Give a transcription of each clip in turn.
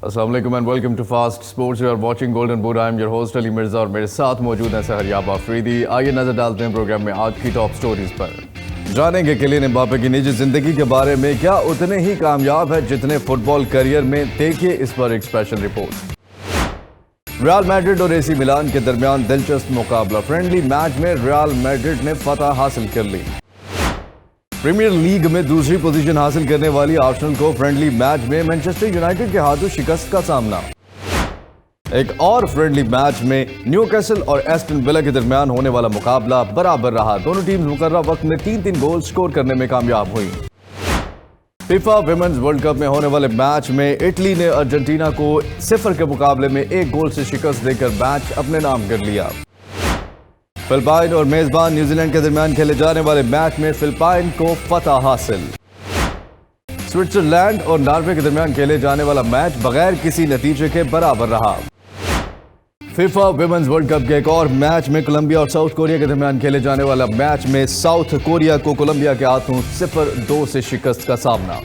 अस्सलाम वालेकुम and welcome to fast sports. You are watching golden boot. I am your host Ali Mirza और मेरे साथ मौजूद हैं सहरियाब आफरीदी। आइए नजर डालते हैं प्रोग्राम में आज की टॉप स्टोरीज पर। जानेंगे किलियन एम्बापे की निजी जिंदगी के बारे में, क्या उतने ही कामयाब है जितने फुटबॉल करियर में, देखिए इस पर एक स्पेशल रिपोर्ट। रियल मैड्रिड और एसी मिलान के दरमियान दिलचस्प मुकाबला। फ्रेंडली मैच में रियल मैड्रिड ने फतह हासिल कर ली। प्रीमियर लीग में दूसरी पोजीशन हासिल करने वाली आर्सेनल को फ्रेंडली मैच में मैनचेस्टर यूनाइटेड के हाथों शिकस्त का सामना। एक और फ्रेंडली मैच में न्यूकैसल और एस्टन विला के दरमियान होने वाला मुकाबला बराबर रहा। दोनों टीम मुकर्रर वक्त में 3-3 गोल स्कोर करने में कामयाब हुई। फीफा विमेंस वर्ल्ड कप में होने वाले मैच में इटली ने अर्जेंटीना को 0 के मुकाबले में 1 गोल से शिकस्त देकर मैच अपने नाम कर लिया। फिलिपाइन और मेजबान न्यूजीलैंड के दरमियान खेले जाने वाले मैच में फिलिपाइन को फतह हासिल। स्विट्जरलैंड और नॉर्वे के दरमियान खेले जाने वाला मैच बगैर किसी नतीजे के बराबर रहा। फीफा विमेंस वर्ल्ड कप के एक और मैच में कोलंबिया और साउथ कोरिया के दरमियान खेले जाने वाला मैच में साउथ कोरिया को कोलंबिया के हाथों 0-2 से शिकस्त का सामना।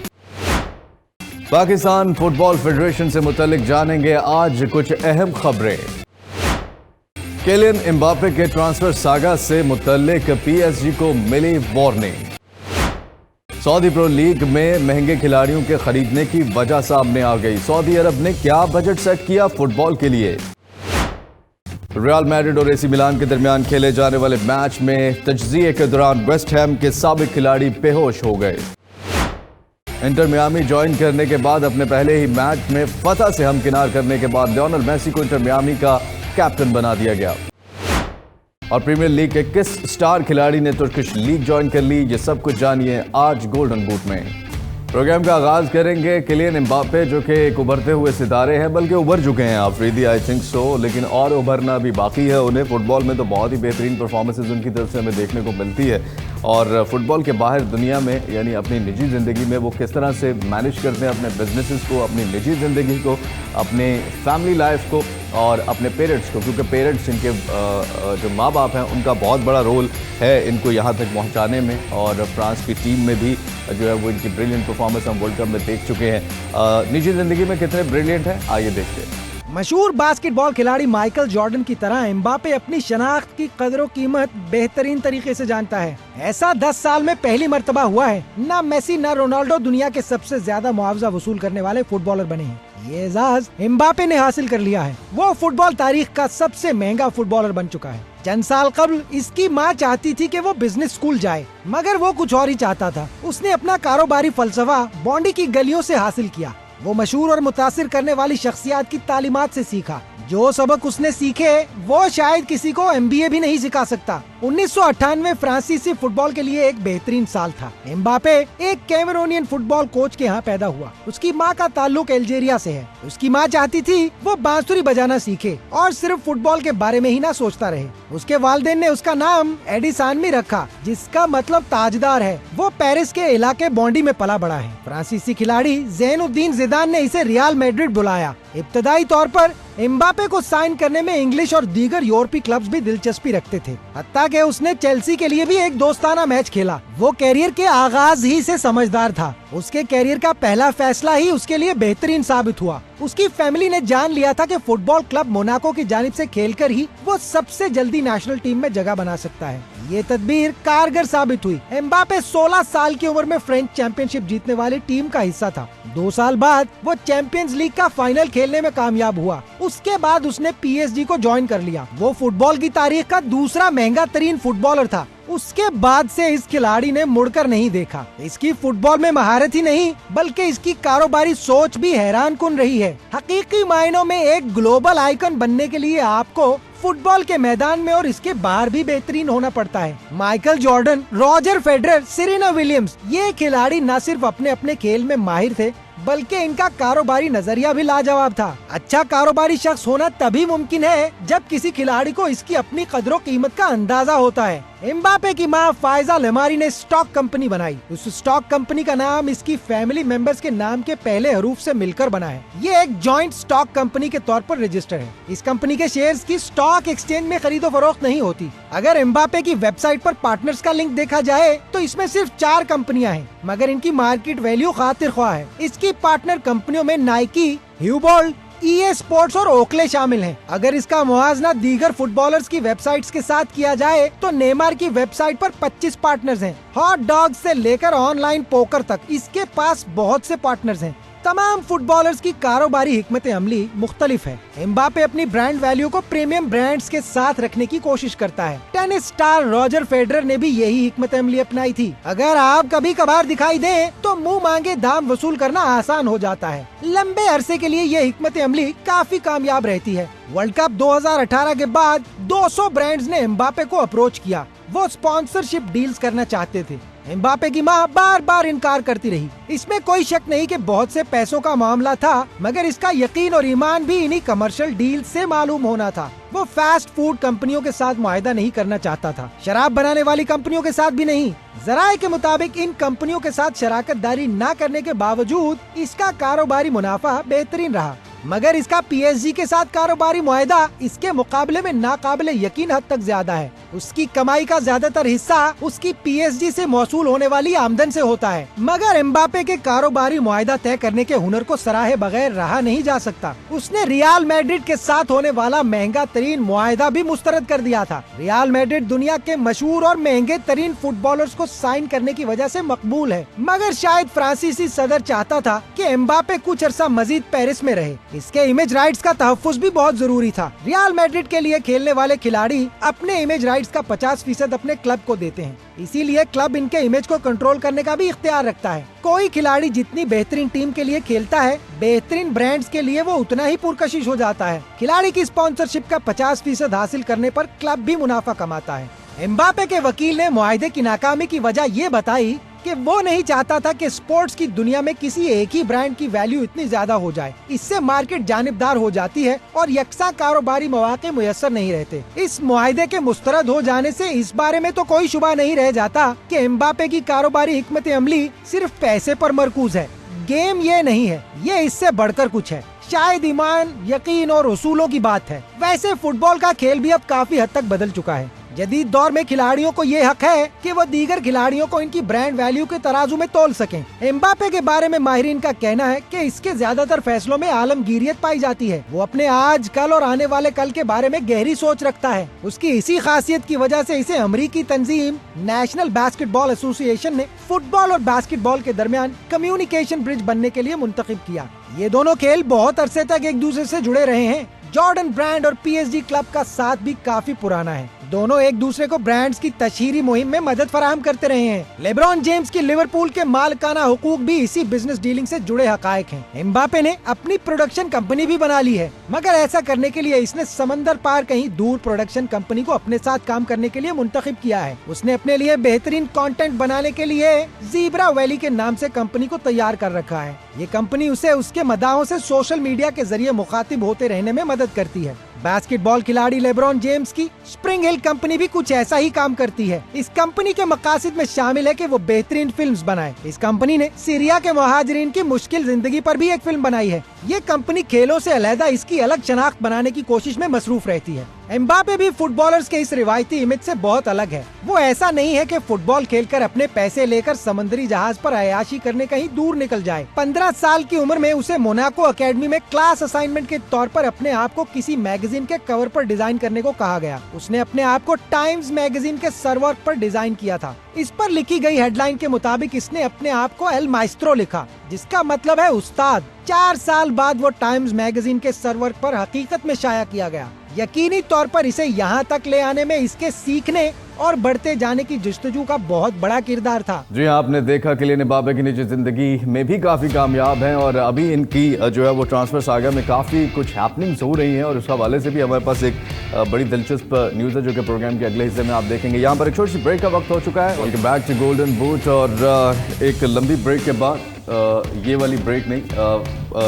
पाकिस्तान फुटबॉल फेडरेशन से मुतल्लिक जानेंगे आज कुछ अहम खबरें। किलियन एम्बापे के ट्रांसफर सागा से मुतल्लिक पीएसजी को मिली वार्निंग। सऊदी प्रो लीग में महंगे खिलाड़ियों के खरीदने की वजह सामने आ गई। सऊदी अरब ने क्या बजट सेट किया फुटबॉल के लिए। रियल मैड्रिड और एसी मिलान के दरमियान खेले जाने वाले मैच में तजज़िये के दौरान वेस्ट हैम के साबिक खिलाड़ी बेहोश हो गए। इंटर मियामी ज्वाइन करने के बाद अपने पहले ही मैच में फतह से हमकिनार करने के बाद लियोनेल मेसी को इंटर मियामी का कैप्टन बना दिया गया। और प्रीमियर लीग के किस स्टार खिलाड़ी ने तुर्किश लीग ज्वाइन कर ली, ये सब कुछ जानिए आज गोल्डन बूट में। प्रोग्राम का आगाज करेंगे किलियन एम्बापे, जो कि एक उभरते हुए सितारे हैं, बल्कि उभर चुके हैं आफरीदी, आई थिंक सो, लेकिन और उभरना भी बाकी है उन्हें। फुटबॉल में तो बहुत ही बेहतरीन परफॉर्मेंसेज उनकी तरफ से हमें देखने को मिलती है, और फुटबॉल के बाहर दुनिया में यानी अपनी निजी ज़िंदगी में वो किस तरह से मैनेज करते हैं अपने बिजनेसेस को, अपनी निजी ज़िंदगी को, अपने फैमिली लाइफ को और अपने पेरेंट्स को, क्योंकि पेरेंट्स इनके जो माँ बाप हैं उनका बहुत बड़ा रोल है इनको यहाँ तक पहुँचाने में। और फ्रांस की टीम में भी जो है वो इनकी ब्रिलियंट परफॉर्मेंस हम वर्ल्ड कप में देख चुके हैं। निजी ज़िंदगी में कितने ब्रिलियंट हैं, आइए देखते हैं। मशहूर बास्केटबॉल खिलाड़ी माइकल जॉर्डन की तरह एम्बापे अपनी शनाख्त की कदर कीमत बेहतरीन तरीके से जानता है। ऐसा 10 साल में पहली मर्तबा हुआ है। ना मेसी ना रोनाल्डो दुनिया के सबसे ज्यादा मुआवजा वसूल करने वाले फुटबॉलर बने हैं। ये एजाज एम्बापे ने हासिल कर लिया है। वो फुटबॉल तारीख का सबसे महंगा फुटबॉलर बन चुका है। चंद साल कबल इसकी माँ चाहती थी कि वो बिजनेस स्कूल जाए, मगर वो कुछ और ही चाहता था। उसने अपना कारोबारी फलसफा बॉन्डी की गलियों से हासिल किया। वो मशहूर और मुतासिर करने वाली शख्सियत की तालीमात से सीखा। जो सबक उसने सीखे वो शायद किसी को MBA भी नहीं सिखा सकता। 1998 फ्रांसीसी फुटबॉल के लिए एक बेहतरीन साल था। एम्बापे एक कैमरूनियन फुटबॉल कोच के यहाँ पैदा हुआ। उसकी माँ का ताल्लुक अल्जीरिया से है। उसकी माँ चाहती थी वो बांसुरी बजाना सीखे और सिर्फ फुटबॉल के बारे में ही ना सोचता रहे। उसके वालिदैन ने उसका नाम एडिसानमी रखा, जिसका मतलब ताजदार है। वो पेरिस के इलाके बॉन्डी में पला बड़ा है। फ्रांसीसी खिलाड़ी ज़ैनुद्दीन ज़िदान ने इसे रियल मैड्रिड बुलाया। इब्तदाई तौर पर एम्बापे को साइन करने में इंग्लिश और दीगर यूरोपीय क्लब्स भी दिलचस्पी रखते थे। हत्ता कि उसने चेल्सी के लिए भी एक दोस्ताना मैच खेला। वो कैरियर के आगाज ही से समझदार था। उसके कैरियर का पहला फैसला ही उसके लिए बेहतरीन साबित हुआ। उसकी फैमिली ने जान लिया था कि फुटबॉल क्लब मोनाको की जानिब से खेलकर ही वो सबसे जल्दी नेशनल टीम में जगह बना सकता है। ये तदबीर कारगर साबित हुई। एम्बापे 16 साल की उम्र में फ्रेंच चैंपियनशिप जीतने वाली टीम का हिस्सा था। 2 साल बाद वो चैंपियंस लीग का फाइनल खेलने में कामयाब हुआ। उसके बाद उसने PSG को ज्वाइन कर लिया। वो फुटबॉल की तारीख का दूसरा महंगा तरीन फुटबॉलर था। उसके बाद से इस खिलाड़ी ने मुड़कर नहीं देखा। इसकी फुटबॉल में महारत ही नहीं बल्कि इसकी कारोबारी सोच भी हैरान कुन रही है। हकीकी मायनों में एक ग्लोबल आइकन बनने के लिए आपको फुटबॉल के मैदान में और इसके बाहर भी बेहतरीन होना पड़ता है। Michael Jordan, Roger Federer, Serena Williams, ये खिलाड़ी न सिर्फ अपने अपने खेल में माहिर थे बल्कि इनका कारोबारी नजरिया भी लाजवाब था। अच्छा कारोबारी शख्स होना तभी मुमकिन है जब किसी खिलाड़ी को इसकी अपनी कदरों कीमत का अंदाजा होता है। एम्बापे की मां फायजा लेमारी ने स्टॉक कंपनी बनाई। उस स्टॉक कंपनी का नाम इसकी फैमिली मेंबर्स के नाम के पहले हरूफ से मिलकर बना है। ये एक जॉइंट स्टॉक कंपनी के तौर पर रजिस्टर है। इस कंपनी के शेयर्स की स्टॉक एक्सचेंज में खरीदो फरोख्त नहीं होती। अगर एम्बापे की वेबसाइट पर पार्टनर्स का लिंक देखा जाए तो इसमें सिर्फ 4 कंपनियां हैं, मगर इनकी मार्केट वैल्यू खातिर ख्वाह है। इसकी पार्टनर कंपनियों में नाइकी, ह्यूबोल्ट, EA स्पोर्ट्स और ओकले शामिल हैं। अगर इसका मुआवजा दीगर फुटबॉलर्स की वेबसाइट्स के साथ किया जाए तो नेमार की वेबसाइट पर 25 पार्टनर्स हैं। हॉट डॉग से लेकर ऑनलाइन पोकर तक इसके पास बहुत से पार्टनर्स हैं। तमाम फुटबॉलर्स की कारोबारी हिकमत अमली मुख्तलिफ है। एम्बापे अपनी ब्रांड वैल्यू को प्रीमियम ब्रांड्स के साथ रखने की कोशिश करता है। टेनिस स्टार रॉजर फेडरर ने भी यही हिकमत अमली अपनाई थी। अगर आप कभी कभार दिखाई दें तो मुंह मांगे दाम वसूल करना आसान हो जाता है। लंबे अरसे के लिए ये हिकमत अमली काफी कामयाब रहती है। वर्ल्ड कप 2018 के बाद 200 ब्रांड्स ने एम्बापे को अप्रोच किया। वो स्पॉन्सरशिप डील्स करना चाहते थे। एम्बापे की मां बार बार इनकार करती रही। इसमें कोई शक नहीं कि बहुत से पैसों का मामला था, मगर इसका यकीन और ईमान भी इन्हीं कमर्शियल डील से मालूम होना था। वो फास्ट फूड कंपनियों के साथ मुआहदा नहीं करना चाहता था, शराब बनाने वाली कंपनियों के साथ भी नहीं। जराये के मुताबिक इन कंपनियों के साथ शराकत दारी न करने के बावजूद इसका कारोबारी मुनाफा बेहतरीन रहा, मगर इसका PSG के साथ कारोबारी मुआहदा इसके मुकाबले में नाकाबिले यकीन हद तक ज्यादा है। उसकी कमाई का ज्यादातर हिस्सा उसकी PSG से मौसूल होने वाली आमदन से होता है, मगर एम्बापे के कारोबारी मुआहदा तय करने के हुनर को सराहे बगैर रहा नहीं जा सकता। उसने रियल मैड्रिड के साथ होने वाला महंगा तरीन मुआहदा भी मुस्तरद कर दिया था। रियल मैड्रिड दुनिया के मशहूर और महंगे तरीन फुटबॉलर्स को साइन करने की वजह से मकबूल है, मगर शायद फ्रांसीसी सदर चाहता था कि एम्बापे कुछ अरसा मजीद पेरिस में रहे। इसके इमेज राइट्स का तहफ्फुज भी बहुत जरूरी था। रियल मैड्रिड के लिए खेलने वाले खिलाड़ी अपने इमेज राइट्स का 50% अपने क्लब को देते हैं, इसीलिए क्लब इनके इमेज को कंट्रोल करने का भी इख्तियार रखता है। कोई खिलाड़ी जितनी बेहतरीन टीम के लिए खेलता है, बेहतरीन ब्रांड्स के लिए वो उतना ही पुरकशिश हो जाता है। खिलाड़ी की स्पॉन्सरशिप का 50% हासिल करने पर क्लब भी मुनाफा कमाता है। एम्बापे के वकील ने मुआहदे की नाकामी की वजह ये बताई कि वो नहीं चाहता था कि स्पोर्ट्स की दुनिया में किसी एक ही ब्रांड की वैल्यू इतनी ज्यादा हो जाए। इससे मार्केट जानिबदार हो जाती है और यकसा कारोबारी मौके मुयस्सर नहीं रहते। इस मुआहदे के मुस्तरद हो जाने से इस बारे में तो कोई शुबा नहीं रह जाता कि एम्बापे की कारोबारी हिकमत अमली सिर्फ पैसे पर मरकूज है। गेम ये नहीं है, ये इससे बढ़कर कुछ है। शायद ईमान, यकीन और उसूलों की बात है। वैसे फुटबॉल का खेल भी अब काफी हद तक बदल चुका है। जदीद दौर में खिलाड़ियों को ये हक है कि वो दीगर खिलाड़ियों को इनकी ब्रांड वैल्यू के तराजू में तोल सकें। एम्बापे के बारे में माहिरीन का कहना है कि इसके ज्यादातर फैसलों में आलमगीरियत पाई जाती है। वो अपने आज, कल और आने वाले कल के बारे में गहरी सोच रखता है। उसकी इसी खासियत की वजह से इसे अमरीकी तंजीम नेशनल बास्केटबॉल एसोसिएशन ने फुटबॉल और बास्केटबॉल के दरमियान कम्युनिकेशन ब्रिज बनने के लिए मुंतखब किया। ये दोनों खेल बहुत अरसे तक एक दूसरे से जुड़े रहे हैं। जॉर्डन ब्रांड और PSG क्लब का साथ भी काफी पुराना है। दोनों एक दूसरे को ब्रांड्स की तशहीरी मुहिम में मदद फराहम करते रहे हैं। लेब्रॉन जेम्स की लिवरपूल के मालिकाना हुकूक भी इसी बिजनेस डीलिंग से जुड़े हकायक हैं। एम्बापे ने अपनी प्रोडक्शन कंपनी भी बना ली है, मगर ऐसा करने के लिए इसने समंदर पार कहीं दूर प्रोडक्शन कंपनी को अपने साथ काम करने के लिए मुंतखब किया है। उसने अपने लिए बेहतरीन कंटेंट बनाने के लिए ज़ीब्रा वैली के नाम से कंपनी को तैयार कर रखा है। ये कंपनी उसे उसके मदाहों से सोशल मीडिया के जरिए मुखातिब होते रहने में मदद करती है। बास्केटबॉल खिलाड़ी लेब्रॉन जेम्स की स्प्रिंग हिल कंपनी भी कुछ ऐसा ही काम करती है। इस कंपनी के मकासद में शामिल है कि वो बेहतरीन फिल्म्स बनाए। इस कंपनी ने सीरिया के मुहाजिरीन की मुश्किल जिंदगी पर भी एक फिल्म बनाई है। ये कंपनी खेलों से अलहदा इसकी अलग शनाख्त बनाने की कोशिश में मसरूफ रहती है। एम्बापे भी फुटबॉलर्स के इस रिवायती इमेज से बहुत अलग है। वो ऐसा नहीं है कि फुटबॉल खेलकर अपने पैसे लेकर समुद्री जहाज पर अयाशी करने कहीं दूर निकल जाए। 15 साल की उम्र में उसे मोनाको अकेडमी में क्लास असाइनमेंट के तौर पर अपने आप को किसी मैगजीन के कवर पर डिजाइन करने को कहा गया। उसने अपने आप को टाइम्स मैगजीन के सरवर्क पर डिजाइन किया था। इस पर लिखी गई हेडलाइन के मुताबिक इसने अपने आप को एल माइस्ट्रो लिखा, जिसका मतलब है उस्ताद। 4 साल बाद वो टाइम्स मैगजीन के सरवर्क पर हकीकत में शाया किया गया। यकीनी तौर पर इसे यहाँ तक ले आने में इसके सीखने और बढ़ते जाने की जस्तजू का बहुत बड़ा किरदार था। जी आपने देखा किलियन एम्बापे की निजी जिंदगी में भी काफी कामयाब हैं और अभी इनकी जो है वो ट्रांसफर सागा में काफी कुछ हैपनिंग्स हो रही हैं और उस हवाले से भी हमारे पास एक बड़ी दिलचस्प न्यूज़ है जो कि प्रोग्राम के अगले हिस्से में आप देखेंगे। यहाँ पर एक छोटी सी ब्रेक का वक्त हो चुका है। Welcome back to golden boot और एक लंबी ब्रेक के बाद ये वाली ब्रेक नहीं,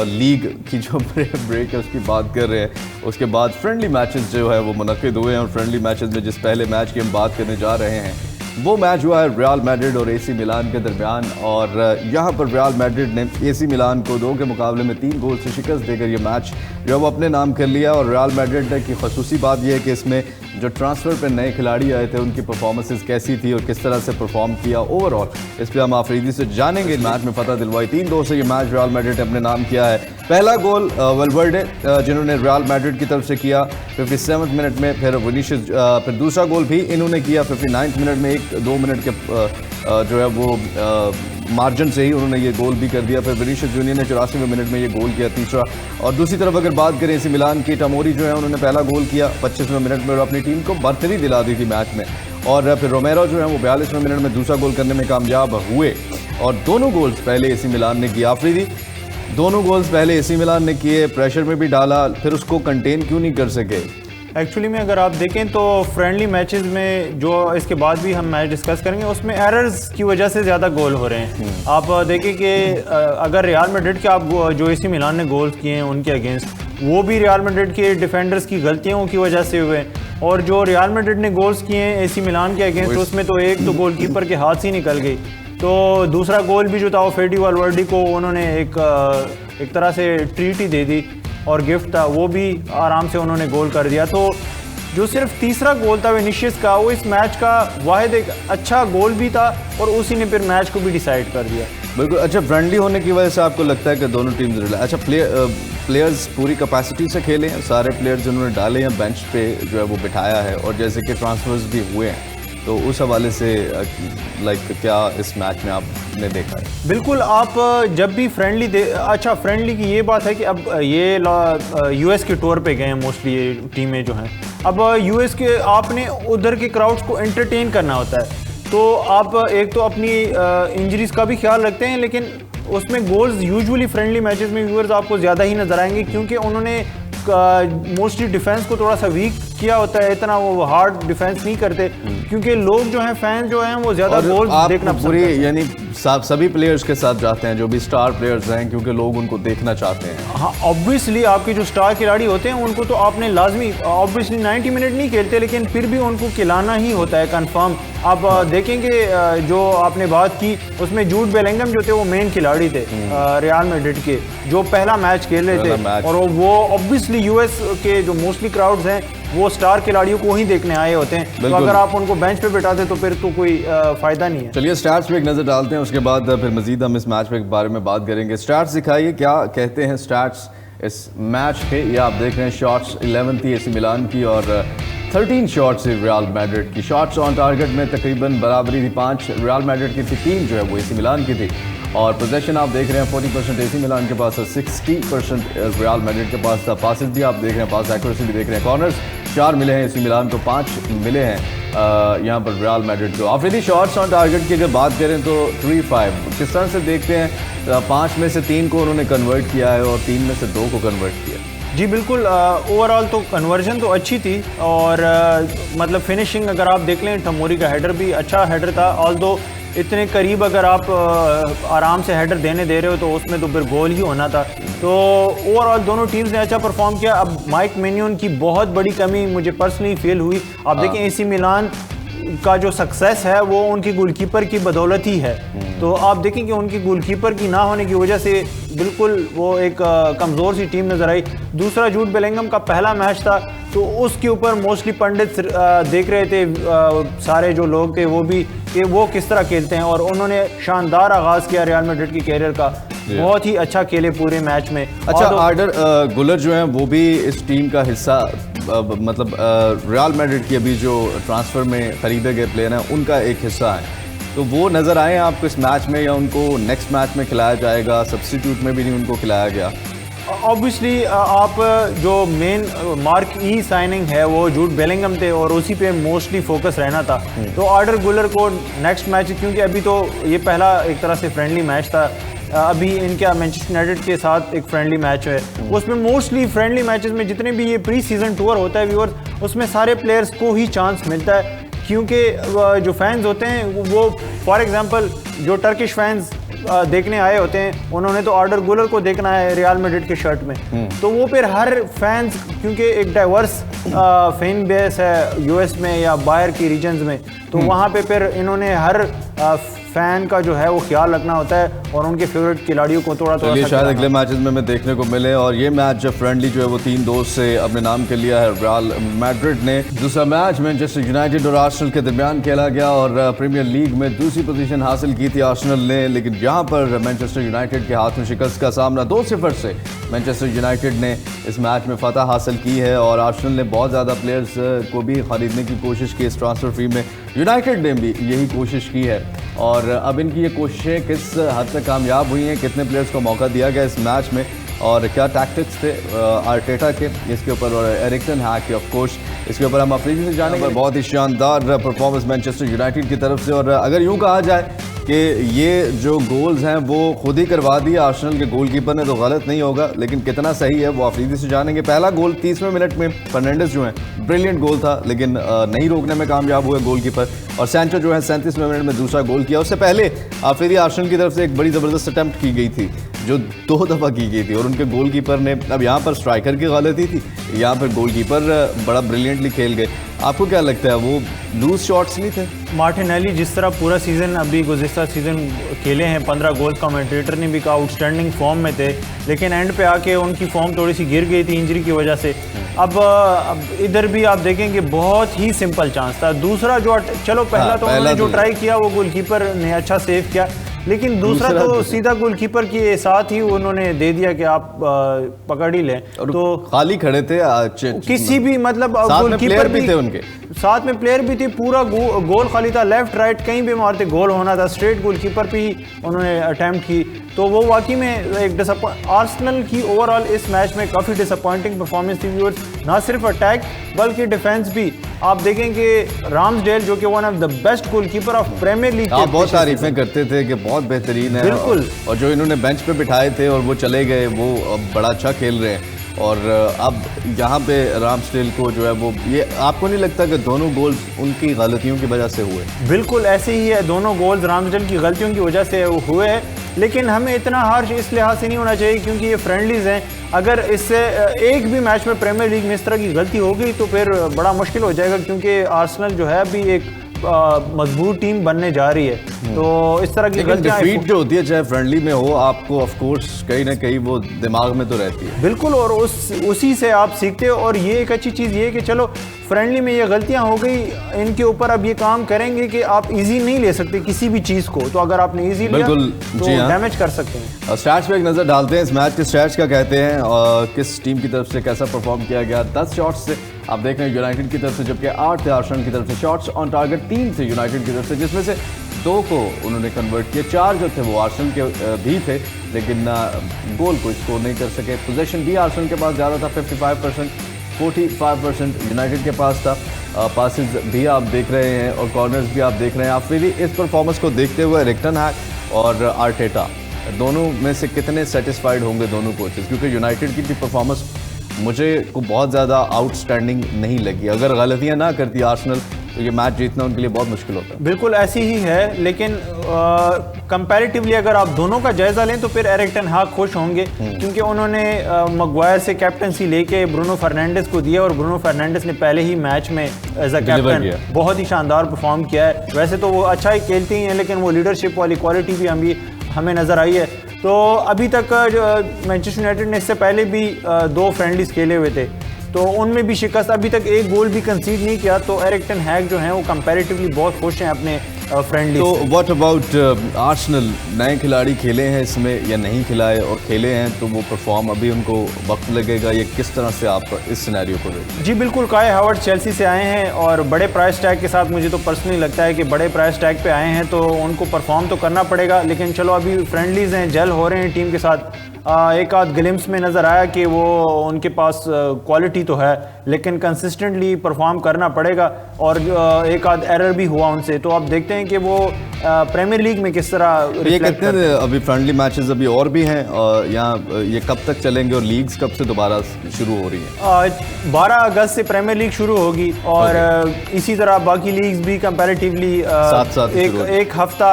लीग की जो ब्रेक है उसकी बात कर रहे हैं। उसके बाद फ्रेंडली मैचेस जो है वो मुनक्किद हुए हैं, और फ्रेंडली मैचेस में जिस पहले मैच की हम बात करने जा रहे हैं वो मैच हुआ है रियल मैड्रिड और एसी मिलान के दरमियान। और यहाँ पर रियल मैड्रिड ने एसी मिलान को 2 के मुकाबले में 3 गोल से शिकस्त देकर ये मैच जो है वो अपने नाम कर लिया। और रियल मैड्रिड की खसूसी बात यह है कि इसमें जो ट्रांसफ़र पे नए खिलाड़ी आए थे उनकी परफॉर्मेंसेस कैसी थी और किस तरह से परफॉर्म किया ओवरऑल, इस पर हम आफरीदी से जानेंगे। मैच में फतह दिलवाई 3-2 से ये मैच रियल मैड्रिड ने अपने नाम किया है। पहला गोल वेलवर्डे जिन्होंने रियल मैड्रिड की तरफ से किया 57 मिनट में, फिर विनीशियस फिर दूसरा गोल भी इन्होंने किया 59 मिनट में, 1-2 मिनट के जो है वो मार्जिन से ही उन्होंने ये गोल भी कर दिया। फिर विनीशियस जूनियर ने 84वें मिनट में ये गोल किया तीसरा। और दूसरी तरफ अगर बात करें एसी मिलान की, टमोरी जो है उन्होंने पहला गोल किया 25वें मिनट में और अपनी टीम को बर्तरी दिला दी थी मैच में। और फिर रोमेरो जो है वो 42वें मिनट में दूसरा गोल करने में कामयाब हुए। और दोनों गोल्स पहले एसी मिलान ने किया। आफरीदी, दोनों गोल्स पहले एसी मिलान ने किए, प्रेशर में भी डाला, फिर उसको कंटेन क्यों नहीं कर सके? एक्चुअली में अगर आप देखें तो फ्रेंडली मैचेस में जो इसके बाद भी हम मैच डिस्कस करेंगे उसमें एरर्स की वजह से ज़्यादा गोल हो रहे हैं। आप देखें कि अगर रियल मैड्रिड के आप जो एसी मिलान ने गोल्स किए हैं उनके अगेंस्ट, वो भी रियल मैड्रिड के डिफेंडर्स की गलतियों की वजह से हुए। और जो रियल मैड्रिड ने गोल्स किए हैं एसी मिलान के अगेंस्ट, उसमें तो एक तो गोलकीपर के हाथ से ही निकल गई, तो दूसरा गोल भी जो था वो फेडी वालवर्डी को उन्होंने एक तरह से ट्रीट ही दे दी और गिफ्ट था, वो भी आराम से उन्होंने गोल कर दिया। तो जो सिर्फ तीसरा गोल था विनीशियस का, वो इस मैच का वाहिद एक अच्छा गोल भी था और उसी ने फिर मैच को भी डिसाइड कर दिया। बिल्कुल। अच्छा, फ्रेंडली होने की वजह से आपको लगता है कि दोनों टीम्स अच्छा प्लेयर्स पूरी कैपेसिटी से खेले हैं, सारे प्लेयर्स जिन्होंने डाले हैं बेंच पे जो है वो बिठाया है, और जैसे कि ट्रांसफर्स भी हुए हैं, तो उस हवाले से क्या इस मैच में आपने देखा है? बिल्कुल, आप जब भी अच्छा फ्रेंडली की ये बात है कि अब ये यूएस के टूर पे गए हैं मोस्टली ये टीमें जो हैं। अब यूएस के आपने उधर के क्राउड्स को एंटरटेन करना होता है, तो आप एक तो अपनी इंजरीज का भी ख्याल रखते हैं, लेकिन उसमें गोल्स यूजुअली फ्रेंडली मैचेस में व्यूअर्स आपको ज़्यादा ही नज़र आएंगे, क्योंकि उन्होंने मोस्टली डिफेंस को थोड़ा सा वीक किया होता है, इतना वो हार्ड डिफेंस नहीं करते, क्योंकि लोग जो हैं फैन जो हैं वो ज़्यादा गोल देखना पसंद करते हैं। यानी सभी प्लेयर्स के साथ जाते हैं जो भी स्टार प्लेयर्स हैं, क्योंकि लोग उनको देखना चाहते हैं। हाँ, ऑब्वियसली आपके जो स्टार खिलाड़ी होते हैं उनको तो आपने लाजमी, ऑब्वियसली 90 मिनट नहीं खेलते, लेकिन फिर भी उनको खिलाना ही होता है कंफर्म। आप देखेंगे जो आपने बात की उसमें जूड बेलिंगम जो थे वो मेन खिलाड़ी थे रियल मैड्रिड के, जो पहला मैच खेल रहे थे, और वो ऑब्वियसली यूएस के जो मोस्टली क्राउड्स हैं वो स्टार खिलाड़ियों को ही देखने आए होते हैं, तो अगर आप उनको बेंच पे बिठाते तो फिर तो कोई फायदा नहीं है। चलिए स्टैट्स पे एक नज़र डालते हैं, उसके बाद फिर मजीद हम इस मैच के बारे में बात करेंगे। स्टैट्स दिखाइए, क्या कहते हैं स्टैट्स इस मैच के? ये आप देख रहे हैं शॉट्स 11 थी एसी मिलान की और 13 शॉट्स थी रियल मैड्रिड की। शॉट्स ऑन टारगेट में तकरीबन बराबरी थी, 5 रियल मैड्रिड की थी, 3 जो है वो एसी मिलान की थी। और पोजेशन आप देख रहे हैं 40% एसी मिलान के पास है, 60% रियल मैड्रिड के पास था। पासेस भी आप देख रहे हैं, पास एक्यूरेसी भी देख रहे हैं। कॉर्नर्स 4 मिले हैं एसी मिलान को, 5 मिले हैं यहाँ पर रियल मैड्रिड को। आफरीदी, शॉट्स ऑन टारगेट की अगर बात करें तो 3-5 किस तरह से देखते हैं? 5 में से 3 को उन्होंने कन्वर्ट किया है और 3 में से 2 को कन्वर्ट किया। जी बिल्कुल, ओवरऑल तो कन्वर्जन तो अच्छी थी, और मतलब फिनिशिंग अगर आप देख लें, टमोरी का हेडर भी अच्छा हेडर था, ऑल्दो इतने करीब अगर आप आराम से हेडर देने दे रहे हो तो उसमें तो फिर गोल ही होना था। तो ओवरऑल दोनों टीम्स ने अच्छा परफॉर्म किया। अब माइक मेन्यून की बहुत बड़ी कमी मुझे पर्सनली फील हुई। आप देखें एसी मिलान का जो सक्सेस है वो उनकी गोलकीपर की बदौलत ही है, तो आप देखें कि उनकी गोलकीपर की ना होने की वजह से बिल्कुल वो एक कमज़ोर सी टीम नज़र आई। दूसरा, जूड बेलिंगम का पहला मैच था, तो उसके ऊपर मोस्टली पंडित देख रहे थे, सारे जो लोग थे वो भी, कि वो किस तरह खेलते हैं, और उन्होंने शानदार आगाज़ किया रियल मैड्रिड की कैरियर का, बहुत ही अच्छा खेले पूरे मैच में। अच्छा, आर्डर गुलर जो है वो भी इस टीम का हिस्सा, मतलब रियल मैड्रिड की अभी जो ट्रांसफ़र में खरीदे गए प्लेयर हैं उनका एक हिस्सा है, तो वो नज़र आए हैं आपको इस मैच में, या उनको नेक्स्ट मैच में खिलाया जाएगा? सब्स्टिट्यूट में भी नहीं उनको खिलाया गया। ऑब्वियसली आप जो मेन मार्क ई साइनिंग है वो जूड बेलिंगम थे और उसी पे मोस्टली फोकस रहना था, तो आर्डर गुलर को नेक्स्ट मैच, क्योंकि अभी तो ये पहला एक तरह से फ्रेंडली मैच था, अभी इनका मैनचेस्टर यूनाइटेड के साथ एक फ्रेंडली मैच है, उसमें मोस्टली फ्रेंडली मैचेस में जितने भी ये प्री सीजन टूर होता है व्यूअर्स, उसमें सारे प्लेयर्स को ही चांस मिलता है, क्योंकि जो फैंस होते हैं वो फॉर एग्जांपल जो टर्किश फैंस देखने आए होते हैं, उन्होंने तो आर्डर गुलर को देखना है रियल मैड्रिड के शर्ट में, तो वो फिर हर फैंस, क्योंकि एक डाइवर्स फैन बेस है यूएस में या बाहर की रीजन्स में, तो वहाँ पे फिर इन्होंने हर फैन का जो है वो ख्याल रखना होता है और उनके फेवरेट खिलाड़ियों को थोड़ा चलिए शायद अगले मैचेस में हमें देखने को मिले। और ये मैच जब फ्रेंडली जो है वो 3-2 से अपने नाम के लिया है रियल मैड्रिड ने। दूसरा मैच मैनचेस्टर यूनाइटेड और आर्सेनल के दरमियान खेला गया और प्रीमियर लीग में दूसरी पोजीशन हासिल की थी आर्सेनल ने, लेकिन यहाँ पर मैनचेस्टर यूनाइटेड के हाथ में शिकस्त का सामना 2-0 से मैनचेस्टर यूनाइटेड ने इस मैच में फतह हासिल की है। और आर्सेनल ने बहुत ज़्यादा प्लेयर्स को भी खरीदने की कोशिश की इस ट्रांसफर फी में, यूनाइटेड ने भी यही कोशिश की है। और अब इनकी ये कोशिशें किस हद तक कामयाब हुई हैं, कितने प्लेयर्स को मौका दिया गया इस मैच में और क्या टैक्टिक्स थे आर्टेटा के इसके ऊपर और एरिक टेन हैग के, ऑफ कोर्स इसके ऊपर हम अफरीदी से जानेंगे। बहुत ही शानदार परफॉर्मेंस मैनचेस्टर यूनाइटेड की तरफ से, और अगर यूँ कहा जाए कि ये जो गोल्स हैं वो खुद ही करवा दिए आर्सेनल के गोलकीपर ने तो गलत नहीं होगा, लेकिन कितना सही है वो अफरीदी से जानेंगे। पहला गोल 30वें मिनट में फर्नांडिस जो है ब्रिलियंट गोल था, लेकिन नहीं रोकने में कामयाब हुए गोलकीपर, और सैंचो जो है 37वें मिनट में दूसरा गोल किया। उससे पहले अफरीदी आर्सेनल की तरफ से एक बड़ी ज़बरदस्त अटैम्प्ट की गई थी जो 2 दफ़ा की गई थी और उनके गोलकीपर ने, अब यहाँ पर स्ट्राइकर की गलती थी, यहाँ पर गोलकीपर बड़ा ब्रिलियंटली खेल गए। आपको क्या लगता है वो लूज शॉट्स नहीं थे? मार्टिनेली जिस तरह पूरा सीज़न अभी गुज़िस्ता सीज़न खेले हैं 15 गोल्स, कमेंटेटर ने भी कहा आउटस्टैंडिंग फॉर्म में थे, लेकिन एंड पे आके उनकी फॉर्म थोड़ी सी गिर गई थी इंजरी की वजह से। अब इधर भी आप देखेंगे बहुत ही सिंपल चांस था। दूसरा जो चलो पहला तो उन्होंने जो ट्राई किया वो गोलकीपर ने अच्छा सेव किया, लेकिन दूसरा तो सीधा गोलकीपर के साथ ही उन्होंने दे दिया कि आप पकड़ ही लें, तो खाली खड़े थे किसी भी मतलब गोलकीपर भी थे, उनके साथ में प्लेयर भी थे, पूरा गोल खाली था, लेफ्ट राइट कहीं भी मारते गोल होना था, स्ट्रेट गोलकीपर पे ही उन्होंने अटैम्प्ट की। तो वो वाकई में एक आर्सेनल की ओवरऑल इस मैच में काफ़ी डिसअपॉइंटिंग परफॉर्मेंस थी व्यूअर्स, ना सिर्फ अटैक बल्कि डिफेंस भी। आप देखेंगे राम्सडेल जो कि one of the best goalkeeper of premier league, आप बहुत तारीफें करते थे कि बहुत बेहतरीन है, बिल्कुल, और जो इन्होंने बेंच पे बिठाए थे और वो चले गए वो बड़ा अच्छा खेल रहे हैं। और अब यहाँ पे राम्सडेल को जो है वो, ये आपको नहीं लगता कि दोनों गोल्स उनकी गलतियों की वजह से हुए? बिल्कुल ऐसे ही है, दोनों गोल्स राम्सडेल की गलतियों की वजह से हुए हैं, लेकिन हमें इतना हार्श इस लिहाज से नहीं होना चाहिए क्योंकि ये फ्रेंडलीज हैं। अगर इससे एक भी मैच में प्रीमियर लीग में इस तरह की गलती हो गई तो फिर बड़ा मुश्किल हो जाएगा, क्योंकि आर्सेनल जो है अभी एक मजबूत टीम बनने जा रही है। तो इस तरह की गलतियां डिफीट जो होती है चाहे फ्रेंडली में हो, आपको ऑफ कोर्स कहीं ना कहीं वो दिमाग में तो रहती है। बिल्कुल, और उसी से आप सीखते हो। और ये एक अच्छी चीज़ ये है कि चलो फ्रेंडली में ये गलतियां हो गई, इनके ऊपर अब ये काम करेंगे कि आप इजी नहीं ले सकते किसी भी चीज़ को, तो अगर आपने इजी लिया तो डैमेज कर सकते हैं। स्टैट्स पे एक नज़र डालते हैं, इस मैच के स्टैट्स क्या कहते हैं और किस टीम की तरफ से कैसा परफॉर्म किया गया। 10 शॉट्स से आप देख रहे हैं यूनाइटेड की तरफ से, जबकि 8 थे आर्सेनल की तरफ से। शॉट्स ऑन टारगेट 3 थे यूनाइटेड की तरफ से, जिसमें से 2 को उन्होंने कन्वर्ट किया, 4 जो थे वो आर्सेनल के भी थे, लेकिन गोल को स्कोर नहीं कर सके। पोजीशन भी आर्सेनल के पास ज़्यादा था, 55%, 45% यूनाइटेड के पास था। पासेस भी आप देख रहे हैं और कॉर्नर्स भी आप देख रहे हैं। आप फिर इस परफॉर्मेंस को देखते हुए एरिक टेन हैग और आर्टेटा दोनों में से कितने सेटिस्फाइड होंगे दोनों कोचेस? क्योंकि यूनाइटेड की भी परफॉर्मेंस मुझे को बहुत ज़्यादा आउटस्टैंडिंग नहीं लगी। अगर गलतियां ना करती आर्सेनल तो ये मैच जीतना उनके लिए बहुत मुश्किल होता है। बिल्कुल ऐसी ही है, लेकिन कंपैरेटिवली अगर आप दोनों का जायजा लें तो फिर एरिक टेन हैग खुश होंगे, क्योंकि उन्होंने मैग्वायर से कैप्टनसी लेके ब्रूनो फर्नांडिस को दिया और ब्रूनो फर्नांडिस ने पहले ही मैच में एज अ कैप्टन बहुत ही शानदार परफॉर्म किया है। वैसे तो वो अच्छा ही खेलते ही हैं, लेकिन वो लीडरशिप वाली क्वालिटी भी हमें नज़र आई है। तो अभी तक मैनचेस्टर यूनाइटेड ने इससे पहले भी 2 फ्रेंडलीज खेले हुए थे, तो उनमें भी शिकस्त, अभी तक एक गोल भी कंसीड नहीं किया। तो एरिक टेन हैग जो हैं वो कंपैरेटिवली बहुत खुश हैं अपने फ्रेंडली। तो व्हाट अबाउट आर्सेनल? नए खिलाड़ी खेले हैं इसमें या नहीं खिलाए, और खेले हैं तो वो परफॉर्म अभी उनको वक्त लगेगा, ये किस तरह से आप इस सिनेरियो को देखें? जी बिल्कुल, काई हावर्ट्स चेल्सी से आए हैं और बड़े प्राइस टैग के साथ, मुझे तो पर्सनली लगता है कि बड़े प्राइस टैग पे आए हैं तो उनको परफॉर्म तो करना पड़ेगा। लेकिन चलो अभी फ्रेंडलीज हैं, जेल हो रहे हैं टीम के साथ। एक आध ग्लिम्स में नज़र आया कि वो उनके पास क्वालिटी तो है, लेकिन कंसिस्टेंटली परफॉर्म करना पड़ेगा, और एक आध एरर भी हुआ उनसे। तो आप देखते हैं कि वो प्रीमियर लीग में किस तरह ये reflect कितने करते हैं। अभी फ्रेंडली मैचेस अभी और भी हैं और यहाँ ये कब तक चलेंगे और लीग्स कब से दोबारा शुरू हो रही हैं? 12 अगस्त से प्रीमियर लीग शुरू होगी और इसी तरह बाकी लीग्स भी कंपैरेटिवली साथ एक शुरू होती एक हफ्ता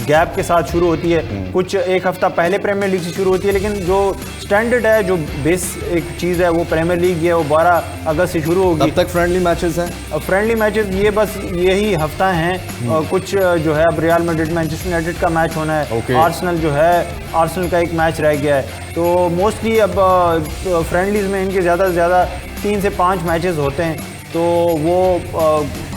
गैप के साथ शुरू होती है। कुछ एक हफ्ता पहले प्रीमियर लीग से शुरू होती है, लेकिन जो स्टैंडर्ड है, जो बेस एक चीज़ है, वो प्रीमियर लीग है, वो 12 अगस्त से शुरू होगी। कब तक फ्रेंडली मैचेस हैं? फ्रेंडली मैचेस ये बस यही हफ्ता हैं। कुछ जो है अब रियल मैड्रिड मैनचेस्टर यूनाइटेड का मैच होना है। Okay. आर्सेनल जो है, आर्सेनल का एक मैच रह गया है। तो मोस्टली अब फ्रेंडलीज में इनके ज़्यादा से ज़्यादा 3 से 5 मैचेस होते हैं, तो वो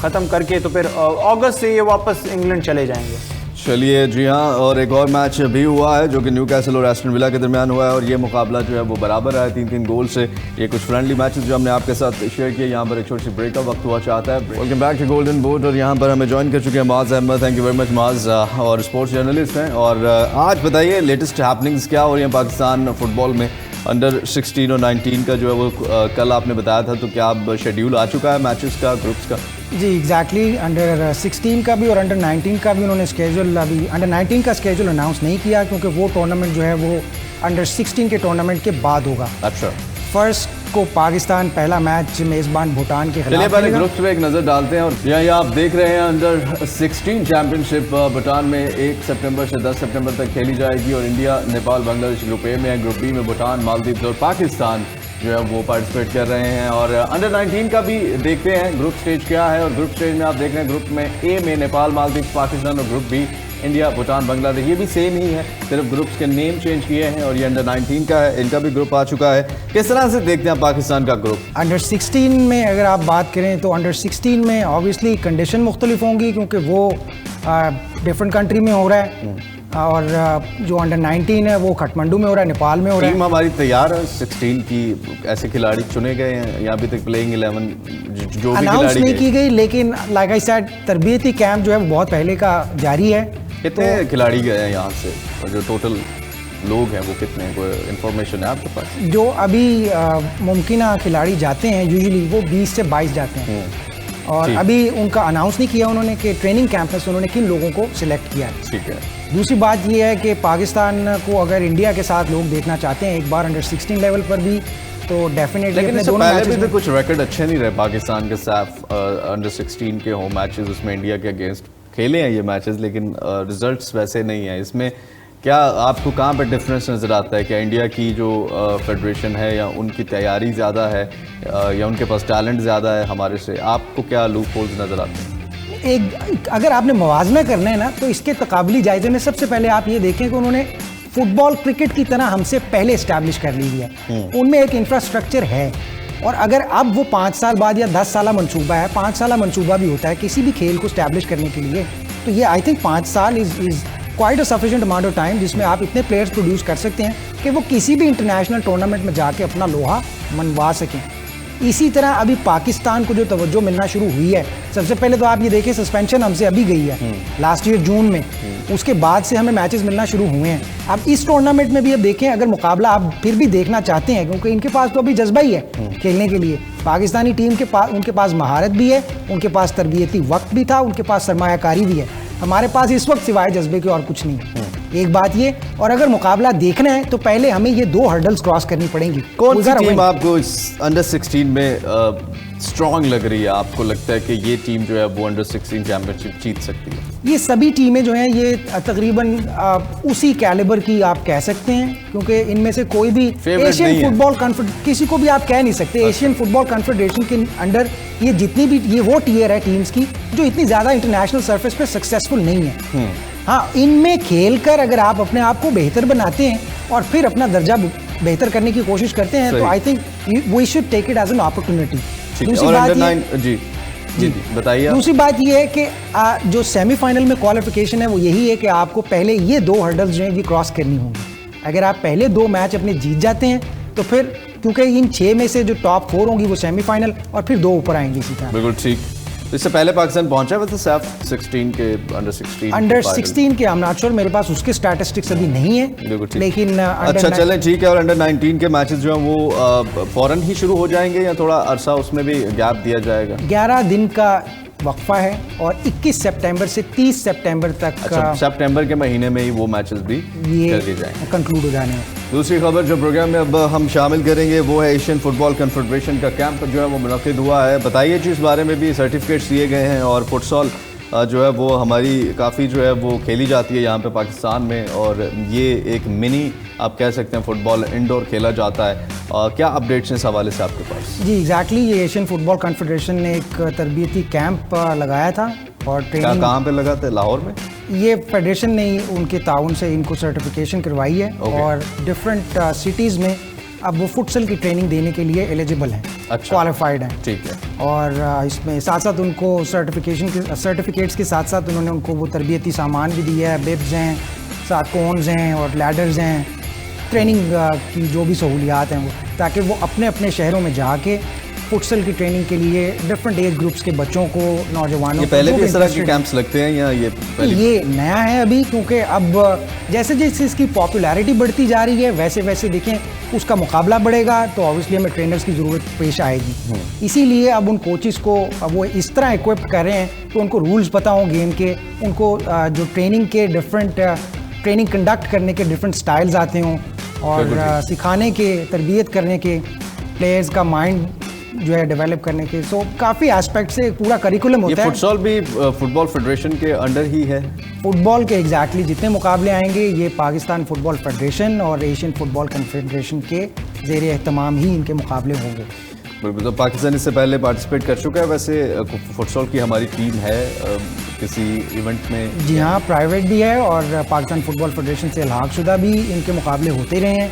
ख़त्म करके तो फिर अगस्त से ये वापस इंग्लैंड चले जाएंगे। चलिए जी हाँ, और एक और मैच भी हुआ है जो कि न्यूकैसल और एस्टन विला के दरमियान हुआ है और ये मुकाबला जो है वो बराबर रहा है 3-3 गोल से। ये कुछ फ्रेंडली मैचेस जो हमने आपके साथ शेयर किए। यहाँ पर एक छोटी सी ब्रेक का वक्त हुआ चाहता है। Welcome back to golden boot और यहाँ पर हमें ज्वाइन कर चुके हैं Maaz Ahmed. Thank you very much Maaz, और स्पोर्ट्स जर्नलिस्ट हैं। और आज बताइए लेटेस्ट हैपनिंग्स क्या हो रही हैं पाकिस्तान फुटबॉल में? अंडर 16 और 19 का जो है वो कल आपने बताया था, तो क्या अब शेड्यूल आ चुका है मैचेस का, ग्रुप्स का? जी एग्जैक्टली, अंडर 16 का भी और अंडर 19 का भी उन्होंने स्केड्यूल, अभी अंडर 19 का स्केड्यूल अनाउंस नहीं किया क्योंकि वो टूर्नामेंट जो है वो अंडर 16 के टूर्नामेंट के बाद होगा। अच्छा, फर्स्ट को पाकिस्तान पहला मैच मेज़बान भूटान के चलिए खिलाफ पहले खेलेगा। ग्रुप्स पे एक नज़र डालते हैं। और यहाँ आप देख रहे हैं अंडर 16 चैंपियनशिप भूटान में 1 सितंबर से 10 सितंबर तक खेली जाएगी और India, Nepal, Bangladesh group A में है। ग्रुप बी में भूटान, मालदीव और पाकिस्तान जो है वो पार्टिसिपेट कर रहे हैं। और अंडर 19 का भी देखते हैं ग्रुप स्टेज क्या है। और ग्रुप स्टेज में आप देख रहे हैं ग्रुप में ए में नेपाल, मालदीव, पाकिस्तान और group B India, Bhutan, Bangladesh. ये भी सेम ही है, सिर्फ ग्रुप्स के नेम चेंज किए हैं। और ये अंडर 19 का है, इनका भी ग्रुप आ चुका है। किस तरह से देखते हैं पाकिस्तान का ग्रुप? अंडर 16 में अगर आप बात करें तो अंडर 16 में ऑब्वियसली कंडीशन मुख्तलिफ होंगी क्योंकि वो डिफरेंट कंट्री में हो रहा है। और जो अंडर 19 है वो काठमांडू में हो रहा है, नेपाल में हो रहा है। टीम हमारी तैयार है 16 की, ऐसे खिलाड़ी चुने गए हैं यहाँ अभी तक प्लेइंग 11 जो भी अनाउंस खिलाड़ी नहीं गए। की गई, लेकिन लाइक आई सेड तरबियती कैंप जो है वो बहुत पहले का जारी है। कितने खिलाड़ी गए हैं यहाँ से और जो टोटल लोग हैं वो कितने हैं? कोई इन्फॉर्मेशन है आपके पास? जो अभी मुमकिन खिलाड़ी जाते हैं यूजुअली वो 20 से 22 जाते हैं। और ठीक। अभी उनका अनाउंस नहीं किया उन्होंने कि ट्रेनिंग कैंप में से उन्होंने किन लोगों को सिलेक्ट किया है। ठीक है। दूसरी बात ये है कि पाकिस्तान को अगर इंडिया के साथ लोग देखना चाहते हैं एक बार अंडर 16 लेवल पर भी, तो डेफिनेटली लेकिन अपने इससे दोनों पहले मैचेस भी में तो कुछ रिकॉर्ड अच्छे नहीं रहे पाकिस्तान के साथ। अंडर 16 के होम मैचेस उसमें इंडिया के अगेंस्ट खेले हैं ये मैचेस, लेकिन रिजल्ट्स वैसे नहीं है। इसमें क्या आपको कहाँ पर डिफरेंस नज़र आता है? क्या इंडिया की जो फेडरेशन है या उनकी तैयारी ज़्यादा है या उनके पास टैलेंट ज़्यादा है हमारे से? आपको क्या लूप होल्स नज़र आते हैं? एक अगर आपने मुवाजना करना है ना तो इसके तकाबली जायजे में सबसे पहले आप ये देखें कि उन्होंने फुटबॉल क्रिकेट की तरह हमसे पहले इस्टेब्लिश कर ली है। उनमें एक इंफ्रास्ट्रक्चर है और अगर अब वो 5 साल बाद या 10 साल मंसूबा है, 5 साल मंसूबा भी होता है किसी भी खेल को इस्टेब्लिश करने के लिए, तो ये आई थिंक 5 साल is quite a sufficient amount of time जिसमें आप इतने प्लेयर्स प्रोड्यूस कर सकते हैं कि वो किसी भी इंटरनेशनल टूर्नामेंट में जाके अपना लोहा मनवा सकें। इसी तरह अभी पाकिस्तान को जो तवज्जो मिलना शुरू हुई है, सबसे पहले तो आप ये देखें सस्पेंशन हमसे अभी गई है लास्ट ईयर जून में, उसके बाद से हमें मैचेस मिलना शुरू हुए हैं। अब इस टूर्नामेंट में भी अब देखें, अगर मुकाबला आप फिर भी देखना चाहते हैं, क्योंकि इनके पास तो अभी जज्बा ही है खेलने के लिए, पाकिस्तानी टीम के पास उनके पास महारत भी है, उनके पास तरबियती वक्त भी था, उनके पास सरमायाकारी भी है। हमारे पास इस वक्त सिवाय जज्बे के और कुछ नहीं है। एक बात ये, और अगर मुकाबला देखना है तो पहले हमें ये 2 हर्डल्स क्रॉस करनी पड़ेंगी। कौन सी टीम आपको अंडर 16 में स्ट्रॉन्ग लग रही है? आपको लगता है कि ये टीम जो है वो अंडर 16 चैंपियनशिप जीत सकती है? ये सभी टीमें जो हैं ये तकरीबन उसी कैलिबर की आप कह सकते हैं, क्योंकि इनमें से कोई भी एशियन फुटबॉल कॉन्फेडरेशन, किसी को भी आप कह नहीं सकते एशियन फुटबॉल कॉन्फेडरेशन के अंडर ये जितनी भी ये वो टियर है टीम्स की जो इतनी ज़्यादा इंटरनेशनल सरफेस पे सक्सेसफुल नहीं है। हाँ, इनमें खेल कर अगर आप अपने आप को बेहतर बनाते हैं और फिर अपना दर्जा बेहतर करने की कोशिश करते हैं तो I think we should take it as an opportunity. दूसरी बात जी बताइए। दूसरी बात ये है कि जो सेमीफाइनल में क्वालिफिकेशन है वो यही है कि आपको पहले ये 2 हर्डल्स जो हैं ये क्रॉस करनी होंगी। अगर आप पहले 2 मैच अपने जीत जाते हैं तो फिर, क्योंकि इन 6 में से जो टॉप 4 होंगी वो सेमीफाइनल और फिर 2 ऊपर आएंगे इसी तरह। बिल्कुल ठीक। इससे पहले पाकिस्तान पहुंचा वैसे साफ 16 के अंडर 16 के, आई एम नॉट श्योर, मेरे पास उसके स्टैटिस्टिक्स अभी नहीं है, लेकिन अच्छा चलें ठीक है। और अंडर 19 के मैचेस जो हैं वो फौरन ही शुरू हो जाएंगे या थोड़ा अरसा उसमें भी गैप दिया जाएगा? 11 दिन का वक्फा है और 21 सितंबर से 30 सितंबर तक अच्छा, सितंबर के महीने में ही वो मैचेस भी ये कर दिए जाएंगे। कंक्लूड हो जाने हैं। दूसरी खबर जो प्रोग्राम में अब हम शामिल करेंगे वो है एशियन फुटबॉल कन्फेडरेशन का कैंप जो है वो मुनक्किद हुआ है। बताइए जी इस बारे में भी। सर्टिफिकेट्स दिए गए हैं और फुटसॉल जो है वो हमारी काफ़ी जो है वो खेली जाती है यहाँ पे पाकिस्तान में, और ये एक मिनी आप कह सकते हैं फुटबॉल इंडोर खेला जाता है। क्या अपडेट्स हैं इस हवाले से आपके पास? जी एग्जैक्टली, ये एशियन फुटबॉल कॉन्फेडरेशन ने एक तरबियती कैंप लगाया था और ट्रेनिंग कहाँ पे लगा था? लाहौर में? ये फेडरेशन ने उनके ताउन से इनको सर्टिफिकेशन करवाई है और डिफरेंट सिटीज़ में अब वो फुटसल की ट्रेनिंग देने के लिए एलिजिबल हैं, अच्छा, क्वालिफाइड हैं। ठीक है। और इसमें साथ साथ उनको सर्टिफिकेट्स के साथ साथ उन्होंने उनको वो तरबियती सामान भी दिया है, बिब्स हैं, साथ कोन्स हैं और लैडर्स हैं, ट्रेनिंग की जो भी सहूलियात हैं वो, ताकि वो अपने अपने शहरों में जाके फुटसल की ट्रेनिंग के लिए डिफरेंट एज ग्रुप्स के बच्चों को, नौजवानों ये को, पहले जो भी इस तरह के interested कैंप्स लगते हैं या ये नया है अभी, क्योंकि अब जैसे जैसे इसकी पॉपुलैरिटी बढ़ती जा रही है वैसे वैसे देखें उसका मुकाबला बढ़ेगा तो ऑब्वियसली हमें ट्रेनर्स की ज़रूरत पेश आएगी। इसीलिए अब उन कोचेस को अब वो इस तरह इक्विप कर रहे हैं कि उनको रूल्स पता हों गेम के, उनको जो ट्रेनिंग के डिफरेंट ट्रेनिंग कंडक्ट करने के डिफरेंट स्टाइल्स आते हों और सिखाने के, तरबियत करने के, प्लेयर्स का माइंड जो है डेवलप करने के, सो काफ़ी एस्पेक्ट से पूरा करिकुलम होता है। फुटसॉल भी फुटबॉल फेडरेशन के अंडर ही है? फुटबॉल के एग्जैक्टली जितने मुकाबले आएंगे ये पाकिस्तान फुटबॉल फेडरेशन और एशियन फुटबॉल कॉन्फेडरेशन के ज़ेर एहतमाम ही इनके मुकाबले होंगे। बिल्कुल। तो पाकिस्तान इससे पहले पार्टिसिपेट कर चुका है वैसे फुटसॉल की हमारी टीम है किसी इवेंट में? जी हाँ, प्राइवेट भी है और पाकिस्तान फुटबॉल फेडरेशन से इल्हाक शुदा भी इनके मुकाबले होते रहे हैं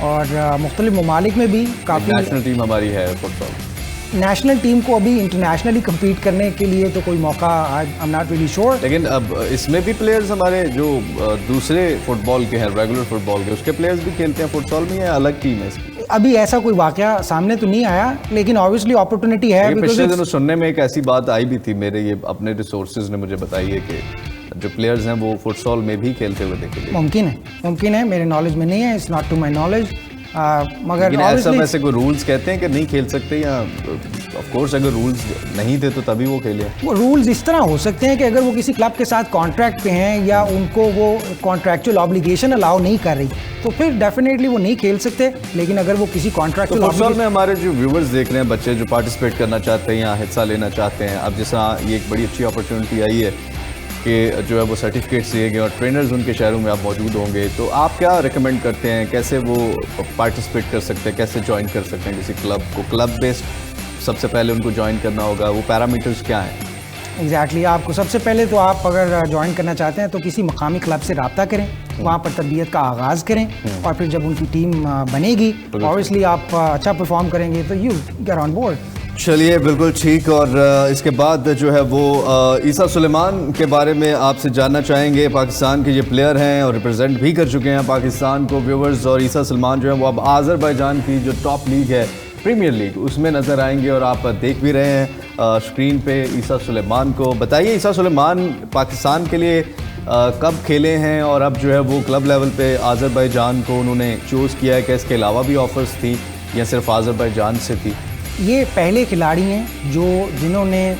और मुख्तलिफ ममालिक में भी काफ़ी। नेशनल टीम हमारी है फुटसॉल? नेशनल टीम को अभी इंटरनेशनली कम्पीट करने के लिए तो कोई मौका I am not really sure. लेकिन अब इसमें भी प्लेयर्स हमारे जो दूसरे फुटबॉल के हैं, रेगुलर फुटबॉल के, उसके प्लेयर्स भी खेलते हैं फुटसॉल में या अलग टीम है इसकी? अभी ऐसा कोई वाकया सामने तो नहीं आया, लेकिन ऑब्वियसली अपॉर्चुनिटी है। पिछले दिनों सुनने में एक ऐसी बात आई भी थी, मेरे ये अपने रिसोर्सेज ने मुझे बताई है कि जो प्लेयर्स हैं वो फुटसॉल में भी खेलते हुए देखे। मुमकिन है, मेरे नॉलेज में नहीं है, it's not to my knowledge. मगर ऐसा वैसे कोई रूल्स कहते हैं कि नहीं खेल सकते, या ऑफ कोर्स अगर रूल्स नहीं थे तो तभी वो खेले? वो रूल्स इस तरह हो सकते हैं कि अगर वो किसी क्लब के साथ कॉन्ट्रैक्ट पे हैं या उनको वो कॉन्ट्रैक्चुअल ऑब्लिगेशन अलाउ नहीं कर रही तो फिर डेफिनेटली वो नहीं खेल सकते। लेकिन अगर वो किसी कॉन्ट्रैक्चुअल फुटबॉल में हमारे जो व्यूवर्स देख रहे हैं, बच्चे जो पार्टिसिपेट करना चाहते हैं या हिस्सा लेना चाहते हैं, अब जैसा ये एक बड़ी अच्छी अपॉर्चुनिटी आई है कि जो है वो सर्टिफिकेट्स दिए गए और ट्रेनर्स उनके शहरों में आप मौजूद होंगे, तो आप क्या रिकमेंड करते हैं, कैसे वो पार्टिसिपेट कर सकते हैं, कैसे ज्वाइन कर सकते हैं किसी क्लब को? क्लब बेस्ड सबसे पहले उनको ज्वाइन करना होगा, वो पैरामीटर्स क्या हैं? एग्जैक्टली, आपको सबसे पहले तो आप अगर ज्वाइन करना चाहते हैं तो किसी मकामी क्लब से रब्ता करें, वहाँ पर तरबियत का आगाज़ करें और फिर जब उनकी टीम बनेगी ऑब्वियसली आप अच्छा परफॉर्म करेंगे तो यू गेट ऑन बोर्ड। चलिए, बिल्कुल ठीक। और इसके बाद जो है वो ईसा सुलेमान के बारे में आपसे जानना चाहेंगे। पाकिस्तान के ये प्लेयर हैं और रिप्रेजेंट भी कर चुके हैं पाकिस्तान को व्यूवर्स, और ईसा सुलेमान जो है वो अब आज़रबाईजान की जो टॉप लीग है, प्रीमियर लीग, उसमें नज़र आएंगे और आप देख भी रहे हैं स्क्रीन पे ईसा सुलेमान को। बताइए ईसा सुलेमान पाकिस्तान के लिए कब खेले हैं और अब जो है वो क्लब लेवल पे आज़रबाईजान को उन्होंने चूज़ किया है, क्या इसके अलावा भी ऑफर्स थी या सिर्फ आज़रबाईजान से थी? ये पहले खिलाड़ी हैं जिन्होंने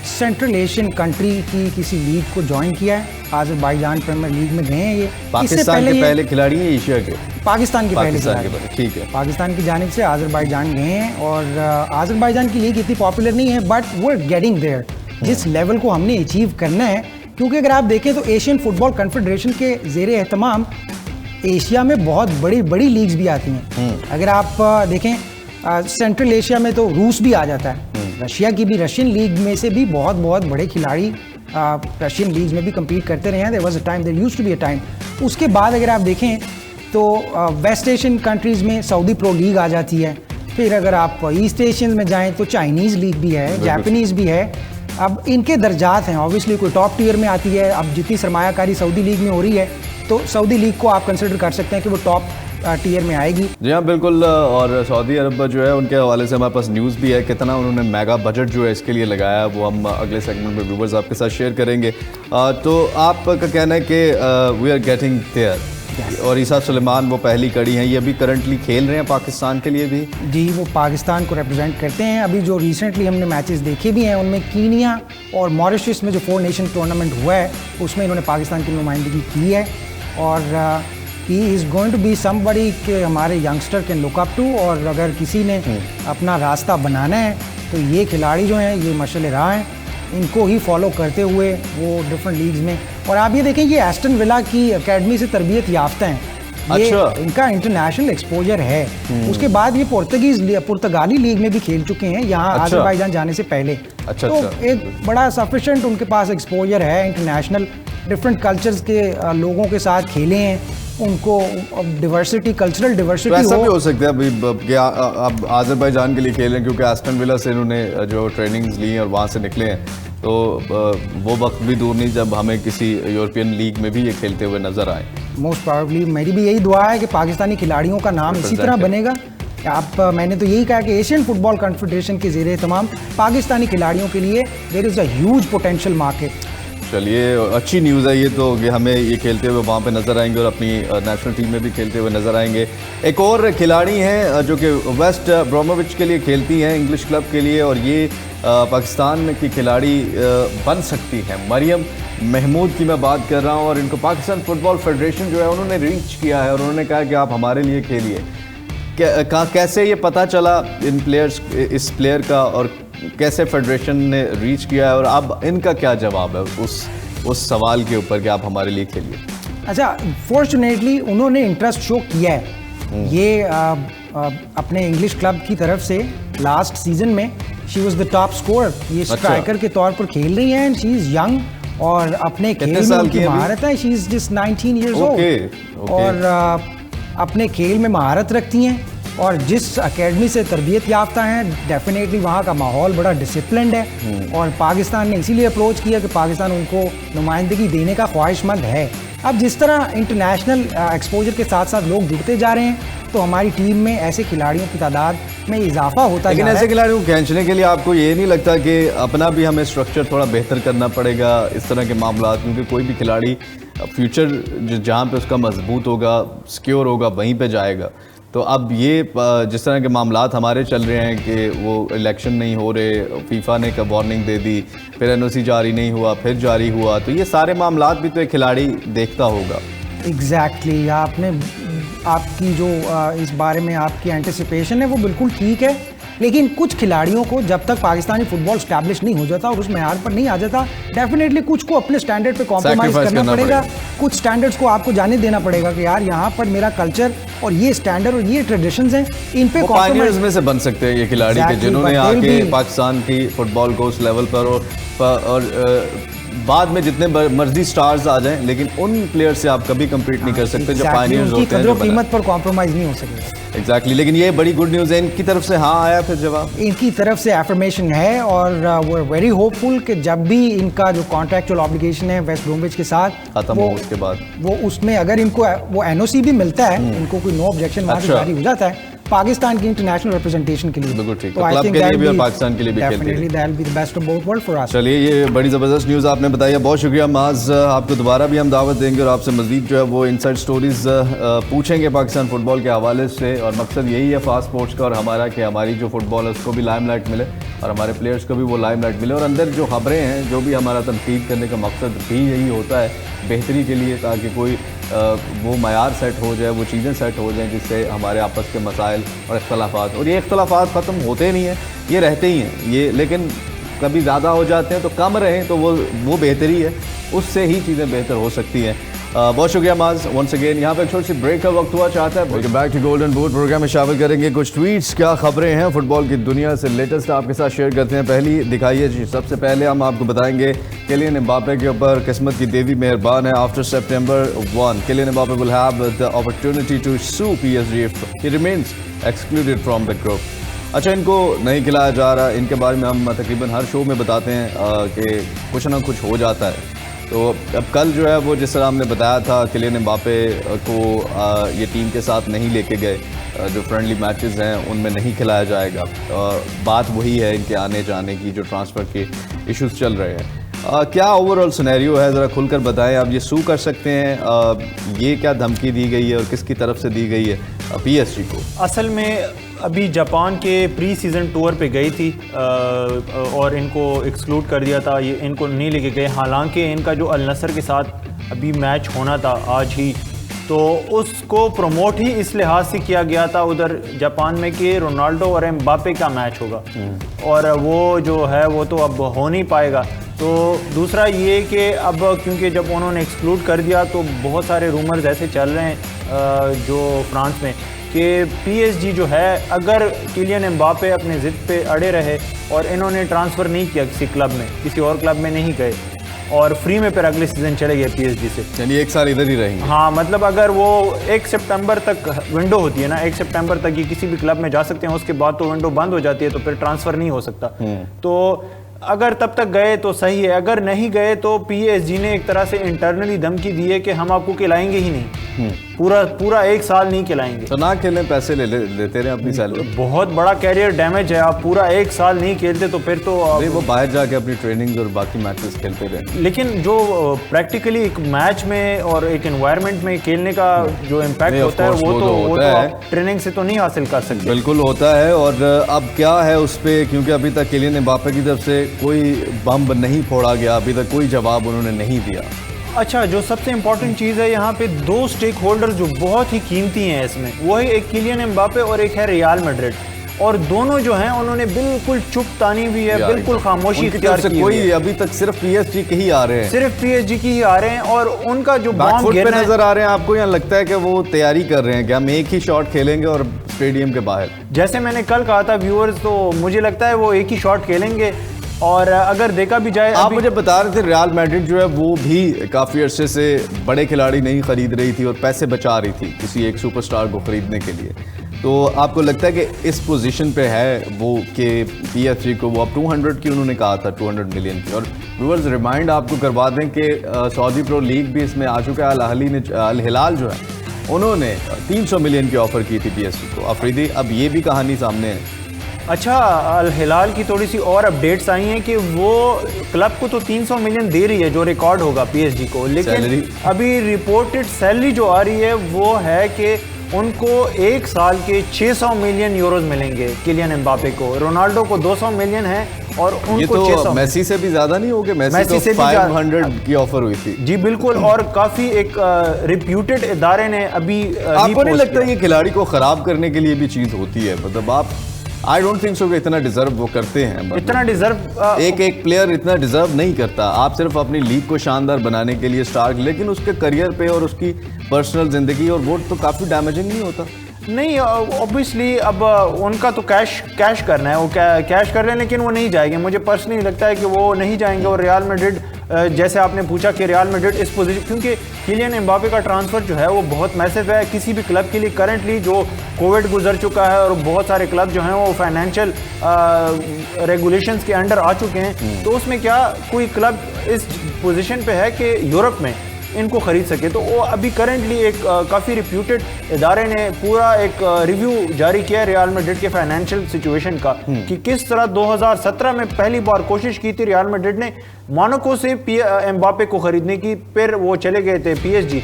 सेंट्रल एशियन कंट्री की किसी लीग को ज्वाइन किया है। आज़रबाईजान प्रीमियर लीग में गए हैं ये। पाकिस्तान के पहले खिलाड़ी हैं एशिया के? पाकिस्तान के पहले, ठीक है। पाकिस्तान की जानिब से आज़रबाईजान गए हैं और आज़रबाईजान की लीग इतनी पॉपुलर नहीं है बट वो गेटिंग देयर, जिस लेवल को हमने अचीव करना है। क्योंकि अगर आप देखें तो एशियन फुटबॉल कॉन्फेडरेशन के ज़ेर एहतमाम एशिया में बहुत बड़ी बड़ी लीग्स भी आती हैं। अगर आप देखें सेंट्रल एशिया में तो रूस भी आ जाता है, रशिया की भी, रशियन लीग में से भी बहुत बहुत बड़े खिलाड़ी रशियन लीग्स में भी कम्पीट करते रहे हैं। There was a time, there used to be a time. उसके बाद अगर आप देखें तो वेस्ट एशियन कंट्रीज़ में सऊदी प्रो लीग आ जाती है। फिर अगर आप ईस्ट एशियन में जाएँ तो चाइनीज़ लीग भी है, जापानीज़ भी है। अब इनके दर्जात हैं, ऑब्वियसली कोई टॉप टियर में आती है। अब जितनी सरमायाकारी सऊदी लीग में हो रही है तो सऊदी लीग को आप कंसिडर कर सकते हैं कि वो टॉप टीयर में आएगी। जी हाँ, बिल्कुल। और सऊदी अरब जो है उनके हवाले से हमारे पास न्यूज़ भी है, कितना उन्होंने मेगा बजट जो है इसके लिए लगाया, वो हम अगले सेगमेंट में व्यूवर्स आपके साथ शेयर करेंगे। तो आपका कहना है कि वी आर गेटिंग देयर, और ईसा सुलेमान वो पहली कड़ी हैं, ये अभी करंटली खेल रहे हैं पाकिस्तान के लिए भी। जी, वो पाकिस्तान को रिप्रेजेंट करते हैं। अभी जो रिसेंटली हमने मैचेस देखे भी हैं उनमें कीनिया और मॉरिशस में जो 4 नेशन टूर्नामेंट हुआ है उसमें इन्होंने पाकिस्तान की नुमाइंदगी की है। और he is going to be somebody के हमारे youngster can look up to. और अगर किसी ने अपना रास्ता बनाना है तो ये खिलाड़ी जो हैं ये मशाल राह हैं, इनको ही फॉलो करते हुए वो डिफरेंट लीग्स में। और आप ये देखें ये एस्टन विला की एकेडमी से तरबियत याफ्ता हैं, ये अच्छा। इनका इंटरनेशनल एक्सपोजर है। उसके बाद ये पुर्तगाली लीग में भी खेल चुके हैं यहाँ अच्छा। आज़रबाईजान जाने से पहले। अच्छा, तो अच्छा। एक बड़ा सफिशिएंट उनके पास एक्सपोजर है इंटरनेशनल, डिफरेंट कल्चर्स के लोगों के साथ खेले हैं, उनको डिवर्सिटी, कल्चरल तो डिवर्सिटी ऐसा भी हो सकता है अभी कि अब आज़रबाईजान के लिए खेल रहे हैं क्योंकि एस्टन विला से इन्होंने जो ट्रेनिंग्स ली हैं और वहाँ से निकले हैं, तो वो वक्त भी दूर नहीं जब हमें किसी यूरोपियन लीग में भी ये खेलते हुए नजर आए। मोस्ट प्रोबेबली मेरी भी यही दुआ है कि पाकिस्तानी खिलाड़ियों का नाम इसी तरह बनेगा। मैंने तो यही कहा कि एशियन फुटबॉल कॉन्फेडरेशन के ज़ेरे तमाम पाकिस्तानी खिलाड़ियों के लिए there is a huge potential market. चलिए, अच्छी न्यूज़ है ये तो कि हमें ये खेलते हुए वहाँ पे नज़र आएंगे और अपनी नेशनल टीम में भी खेलते हुए नज़र आएंगे। एक और खिलाड़ी हैं जो कि वेस्ट ब्रोमोविच के लिए खेलती हैं, इंग्लिश क्लब के लिए, और ये पाकिस्तान की खिलाड़ी बन सकती हैं। मरियम महमूद की मैं बात कर रहा हूँ और इनको पाकिस्तान फुटबॉल फेडरेशन जो है उन्होंने रीच किया है और उन्होंने कहा कि आप हमारे लिए खेलिए। कैसे ये पता चला इस प्लेयर का और कैसे फेडरेशन ने रीच किया है और अब इनका क्या जवाब है उस सवाल के ऊपर कि आप हमारे लिए खेलिए? अच्छा, फॉर्चुनेटली उन्होंने इंटरेस्ट शो किया है। ये अपने इंग्लिश क्लब की तरफ से लास्ट सीजन में she was the top scorer, ये स्ट्राइकर के तौर पर खेल रही हैं। शी इज़ यंग और अपने खेल में उनकी महारत है। She is just 19 years old और अपने खेल में महारत रखती हैं और जिस एकेडमी से तरबियत याफ्ता हैं डेफिनेटली वहाँ का माहौल बड़ा डिसिप्लिन्ड है और पाकिस्तान ने इसीलिए अप्रोच किया कि पाकिस्तान उनको नुमाइंदगी देने का ख्वाहिशमंद है। अब जिस तरह इंटरनेशनल एक्सपोजर के साथ साथ लोग जुड़ते जा रहे हैं तो हमारी टीम में ऐसे खिलाड़ियों की तादाद में इजाफा होता जा रहा है। लेकिन ऐसे खिलाड़ियों को खींचने के लिए आपको ये नहीं लगता कि अपना भी हमें स्ट्रक्चर थोड़ा बेहतर करना पड़ेगा इस तरह के मामला, क्योंकि कोई भी खिलाड़ी फ्यूचर जहाँ पे उसका मजबूत होगा, सिक्योर होगा, वहीं पे जाएगा। तो अब ये जिस तरह के मामलात हमारे चल रहे हैं कि वो इलेक्शन नहीं हो रहे, फीफा ने कब वार्निंग दे दी, फिर एनओसी जारी नहीं हुआ, फिर जारी हुआ, तो ये सारे मामलात भी तो एक खिलाड़ी देखता होगा। एग्जैक्टली आपकी जो इस बारे में आपकी एंटिसिपेशन है वो बिल्कुल ठीक है, लेकिन कुछ खिलाड़ियों को जब तक पाकिस्तानी फुटबॉल स्टैब्लिश नहीं हो जाता और उस मैयार पर नहीं आ जाता, डेफिनेटली कुछ को अपने स्टैंडर्ड पे कॉम्प्रोमाइज़ करना पड़ेगा। कुछ स्टैंडर्ड्स को आपको जाने देना पड़ेगा कि यार यहाँ पर मेरा कल्चर और ये स्टैंडर्ड और ये ट्रेडिशंस हैं, इन पे कॉम्प्रोमाइज़ में से बन सकते हैं ये खिलाड़ी के जिन्होंने आके पाकिस्तान की फुटबॉल को उस लेवल पर और बाद में जितने मर्जी स्टार्स आ जाएं, लेकिन उन प्लेयर से आप कभी कम्पीट नहीं कर सकते जो पायनियर्स होते हैं, जो कीमत पर कॉम्प्रोमाइज़ नहीं हो सकेगा। एग्जैक्टली। लेकिन ये बड़ी गुड न्यूज़ है, इनकी तरफ से हाँ आया फिर जवाब, इनकी तरफ से एफर्मेशन है और वो वेरी होपफुल कि जब भी इनका जो कॉन्ट्रैक्चुअल ऑब्लिगेशन है वेस्ट ब्रोमविच के साथ खत्म हो उसके बाद वो उसमें अगर इनको वो एनओसी भी मिलता है, इनको कोई नो ऑब्जेक्शन वहाँ से जारी हो जाता है पाकिस्तान की इंटरनेशनल रिप्रेजेंटेशन के लिए, बिल्कुल ठीक, क्लब के लिए भी और पाकिस्तान के लिए भी खेलते हैं। That will be the best of both world for us. चलिए, ये बड़ी ज़बरदस्त न्यूज़ आपने बताई है, बहुत शुक्रिया माज। आपको दोबारा भी हम दावत देंगे और आपसे मज़ीद जो है वो इनसाइड स्टोरीज़ पूछेंगे पाकिस्तान फुटबॉल के हवाले से, और मकसद यही है फास्ट स्पोर्ट्स का और हमारा कि हमारी जो फुटबॉल है उसको भी लाइमलाइट मिले और हमारे प्लेयर्स को भी वो लाइमलाइट मिले, और अंदर जो खबरें हैं, जो भी हमारा तनकीद करने का मकसद भी यही होता है बेहतरी के लिए, ताकि कोई वो मयार सेट हो जाए, वो चीज़ें सेट हो जाएं जिससे हमारे आपस के मसाइल और इख्तलाफात, और ये इख्तलाफात ख़त्म होते नहीं हैं, ये रहते ही हैं ये, लेकिन कभी ज़्यादा हो जाते हैं तो कम रहें तो वो बेहतरी है, उससे ही चीज़ें बेहतर हो सकती हैं। बहुत शुक्रिया माज वंस अगेन। यहाँ पे एक छोटी सी ब्रेक का वक्त हुआ चाहता है। Welcome back to golden boot program में शामिल करेंगे कुछ ट्वीट्स, क्या खबरें हैं फुटबॉल की दुनिया से लेटेस्ट आपके साथ शेयर करते हैं। पहली दिखाइए जी, सबसे पहले हम आपको बताएंगे किलियन एम्बापे के ऊपर किस्मत की देवी मेहरबान है। After September 1 Kylian Mbappe will have the opportunity to sue PSG if he remains excluded from the group. अच्छा, इनको नहीं खिलाया जा रहा, इनके बारे में हम तकरीबन हर शो में बताते हैं कि कुछ ना कुछ हो जाता है। तो अब कल जो है वो जिस तरह हमने बताया था किलियन एम्बापे को ये टीम के साथ नहीं लेके गए, जो फ्रेंडली मैचेस हैं उनमें नहीं खिलाया जाएगा। बात वही है इनके आने जाने की, जो ट्रांसफ़र के इश्यूज चल रहे हैं। क्या ओवरऑल सिनेरियो है, ज़रा खुलकर बताएं। आप ये सू कर सकते हैं, ये क्या धमकी दी गई है और किसकी तरफ से दी गई है PSG को? असल में अभी जापान के प्री सीज़न टूर पे गई थी और इनको एक्सक्लूड कर दिया था, ये इनको नहीं लेके गए। हालांकि इनका जो अल नसर के साथ अभी मैच होना था आज ही, तो उसको प्रमोट ही इस लिहाज से किया गया था उधर जापान में कि रोनाल्डो और एम्बापे का मैच होगा, और वो जो है वो तो अब हो नहीं पाएगा। तो दूसरा ये कि अब क्योंकि जब उन्होंने एक्सक्लूड कर दिया तो बहुत सारे रूमर्स ऐसे चल रहे हैं जो फ्रांस में कि PSG जो है, अगर किलियन एम्बापे अपने ज़िद पे अड़े रहे और इन्होंने ट्रांसफ़र नहीं किया किसी क्लब में, किसी और क्लब में नहीं गए और फ्री में फिर अगले सीज़न चले गए PSG से, यानी 1 साल इधर ही रहेंगे। हाँ, मतलब अगर वो 1 सितंबर तक विंडो होती है ना, 1 सितंबर तक ये किसी भी क्लब में जा सकते हैं, उसके बाद तो विंडो बंद हो जाती है, तो फिर ट्रांसफ़र नहीं हो सकता। तो अगर तब तक गए तो सही है, अगर नहीं गए तो PSG ने एक तरह से इंटरनली धमकी दी है कि हम आपको खिलाएंगे ही नहीं, पूरा 1 साल नहीं खिलाएंगे। तो ना खेलें, पैसे लेते रहे अपनी सैलरी। बहुत बड़ा कैरियर डैमेज है, आप पूरा 1 साल नहीं खेलते तो फिर तो वो बाहर जाके अपनी ट्रेनिंग और बाकी मैचेस खेलते रहे। लेकिन जो प्रैक्टिकली एक मैच में और एक एनवायरनमेंट में खेलने का जो इम्पैक्ट होता है वो तो आप ट्रेनिंग से तो नहीं हासिल कर सकते। बिल्कुल होता है। और अब क्या है उस पर, क्योंकि अभी तक किलियन एम्बापे की तरफ से कोई बम नहीं फोड़ा गया, अभी तक कोई जवाब उन्होंने नहीं दिया। अच्छा, जो सबसे इंपॉर्टेंट चीज़ है यहाँ पे, 2 स्टेक होल्डर जो बहुत ही कीमती हैं इसमें, वो है एक किलियन एम्बापे और एक है रियल मैड्रिड, और दोनों जो हैं उन्होंने बिल्कुल चुप तानी हुई है, बिल्कुल खामोशी इख्तियार की हुई है। अभी तक सिर्फ PSG के ही आ रहे हैं, सिर्फ PSG की ही आ रहे हैं, और उनका जो बॉम्ब पे नजर आ रहे हैं। आपको यहाँ लगता है कि वो तैयारी कर रहे हैं कि हम एक ही शॉट खेलेंगे और स्टेडियम के बाहर? जैसे मैंने कल कहा था व्यूअर्स, तो मुझे लगता है वो एक ही शॉट खेलेंगे। और अगर देखा भी जाए, आप मुझे बता रहे थे रियल मैड्रिड जो है वो भी काफ़ी अरसे से बड़े खिलाड़ी नहीं खरीद रही थी और पैसे बचा रही थी किसी एक सुपरस्टार को खरीदने के लिए, तो आपको लगता है कि इस पोजीशन पे है वो कि PSG को, वो अब 200 की उन्होंने कहा था, 200 मिलियन की। और व्यूअर्स रिमाइंड आपको करवा दें कि सऊदी प्रो लीग भी इसमें आ चुका है। अल हिलाल जो है उन्होंने 300 मिलियन की ऑफ़र की थी PSG को। अफरीदी, अब ये भी कहानी सामने है। अच्छा, अल हिलाल की थोड़ी सी और अपडेट्स आई हैं कि वो क्लब को तो 300 मिलियन दे रही है जो रिकॉर्ड होगा PSG को, लेकिन अभी रिपोर्टेड सैलरी जो आ रही है वो है कि उनको 1 साल के 600 मिलियन यूरोज मिलेंगे किलियन एम्बापे को। रोनाल्डो को 200 मिलियन है और उनको ये तो 600। मेसी से भी ज्यादा नहीं हो गए? मेसी से 500 की ऑफर हुई थी। जी बिल्कुल, और काफी एक रिप्यूटेड इदारे ने अभी आपको नहीं लगता ये खिलाड़ी को खराब करने के लिए भी चीज होती है? मतलब आप, आई डोंट थिंक सो कि इतना डिजर्व वो करते हैं। इतना डिजर्व एक प्लेयर इतना डिजर्व नहीं करता। आप सिर्फ अपनी लीग को शानदार बनाने के लिए स्टार, लेकिन उसके करियर पे और उसकी पर्सनल जिंदगी और वो तो काफी डैमेजिंग नहीं होता? नहीं, ऑब्वियसली अब उनका तो कैश करना है, वो कैश कर रहे हैं, लेकिन वो नहीं जाएंगे। मुझे पर्सनली लगता है कि वो नहीं जाएंगे। और रियल मैड्रिड, जैसे आपने पूछा कि रियल मैड्रिड इस पोजीशन, क्योंकि किलियन एम्बापे का ट्रांसफ़र जो है वो बहुत मैसिव है किसी भी क्लब के लिए करंटली, जो कोविड गुजर चुका है और बहुत सारे क्लब जो हैं वो फाइनेंशियल रेगुलेशंस के अंडर आ चुके हैं, तो उसमें क्या कोई क्लब इस पोजीशन पे है कि यूरोप में इनको खरीद सके। तो वो अभी करंटली एक काफ़ी रिप्यूटेड इदारे ने पूरा एक रिव्यू जारी किया है रियल मैड्रिड के फाइनेंशियल सिचुएशन का, कि किस तरह 2017 में पहली बार कोशिश की थी रियल मैड्रिड ने मोनाको से एम्बापे को खरीदने की, फिर वो चले गए थे PSG।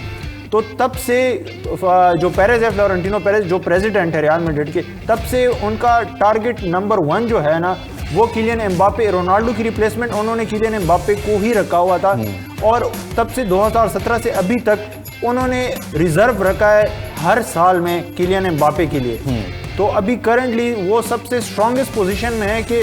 तो तब से जो पेरेज है, फ्लोरेंटिनो पेरेज, जो प्रेसिडेंट है रियल मैड्रिड के, तब से उनका टारगेट नंबर 1 जो है ना, वो किलियन एम्बापे, रोनाल्डो की रिप्लेसमेंट उन्होंने किलियन एम्बापे को ही रखा हुआ था। और तब से 2017 से अभी तक उन्होंने रिजर्व रखा है हर साल में किलियन एम्बापे के लिए। तो अभी करंटली वो सबसे स्ट्रॉन्गेस्ट पोजीशन में है कि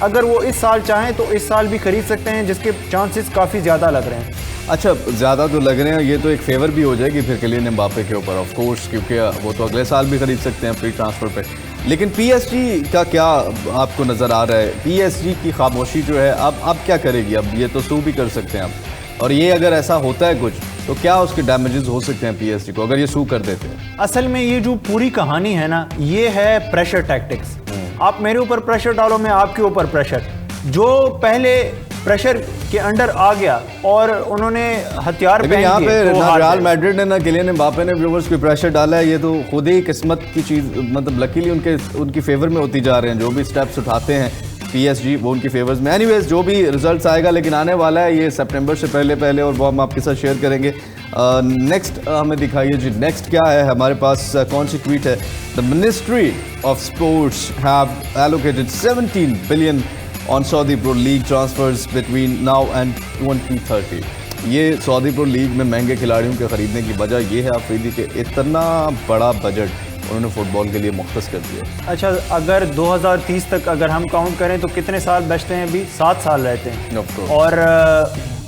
अगर वो इस साल चाहें तो इस साल भी खरीद सकते हैं, जिसके चांसेस काफ़ी ज़्यादा लग रहे हैं। अच्छा, ज़्यादा तो लग रहे हैं, ये तो एक फेवर भी हो जाएगी फिर किलियन एम्बापे के ऊपर ऑफ कोर्स, क्योंकि वो तो अगले साल भी खरीद सकते हैं फ्री ट्रांसफ़र पे। लेकिन PSG का क्या आपको नज़र आ रहा है? PSG की खामोशी जो है अब क्या करेगी? अब ये तो सू भी कर सकते हैं अब, और ये अगर ऐसा होता है कुछ, तो क्या उसके डैमेजेस हो सकते हैं PSG को अगर ये सू कर देते हैं? असल में ये जो पूरी कहानी है ना, ये है प्रेशर टैक्टिक्स। आप मेरे ऊपर प्रेशर डालो, मैं आपके ऊपर प्रेशर। जो पहले प्रेशर के अंडर आ गया और उन्होंने हथियार पहन यहाँ पे तो ना रियल मैड्रिड ने ना किलियन एम्बापे ने व्यूअर्स पे प्रेशर डाला है। ये तो खुद ही किस्मत की चीज़, मतलब लकीली उनकी फेवर में होती जा रहे हैं। जो भी स्टेप्स उठाते हैं PSG वो उनकी फेवर्स में। एनीवेज जो भी रिजल्ट्स आएगा, लेकिन आने वाला है ये सितंबर से पहले और वो हम आपके साथ शेयर करेंगे। नेक्स्ट हमें दिखाइए जी, नेक्स्ट क्या है हमारे पास, कौन सी ट्वीट है। The ministry of sports have allocated 17 billion on Saudi pro league transfers between now and 2030। ये सऊदी प्रो लीग में महंगे खिलाड़ियों के ख़रीदने की वजह ये है अफरीदी के इतना बड़ा बजट उन्होंने फुटबॉल के लिए मुख्तस कर दिया। अच्छा, अगर 2030 तक अगर हम काउंट करें तो कितने साल बचते हैं? अभी 7 साल रहते हैं। और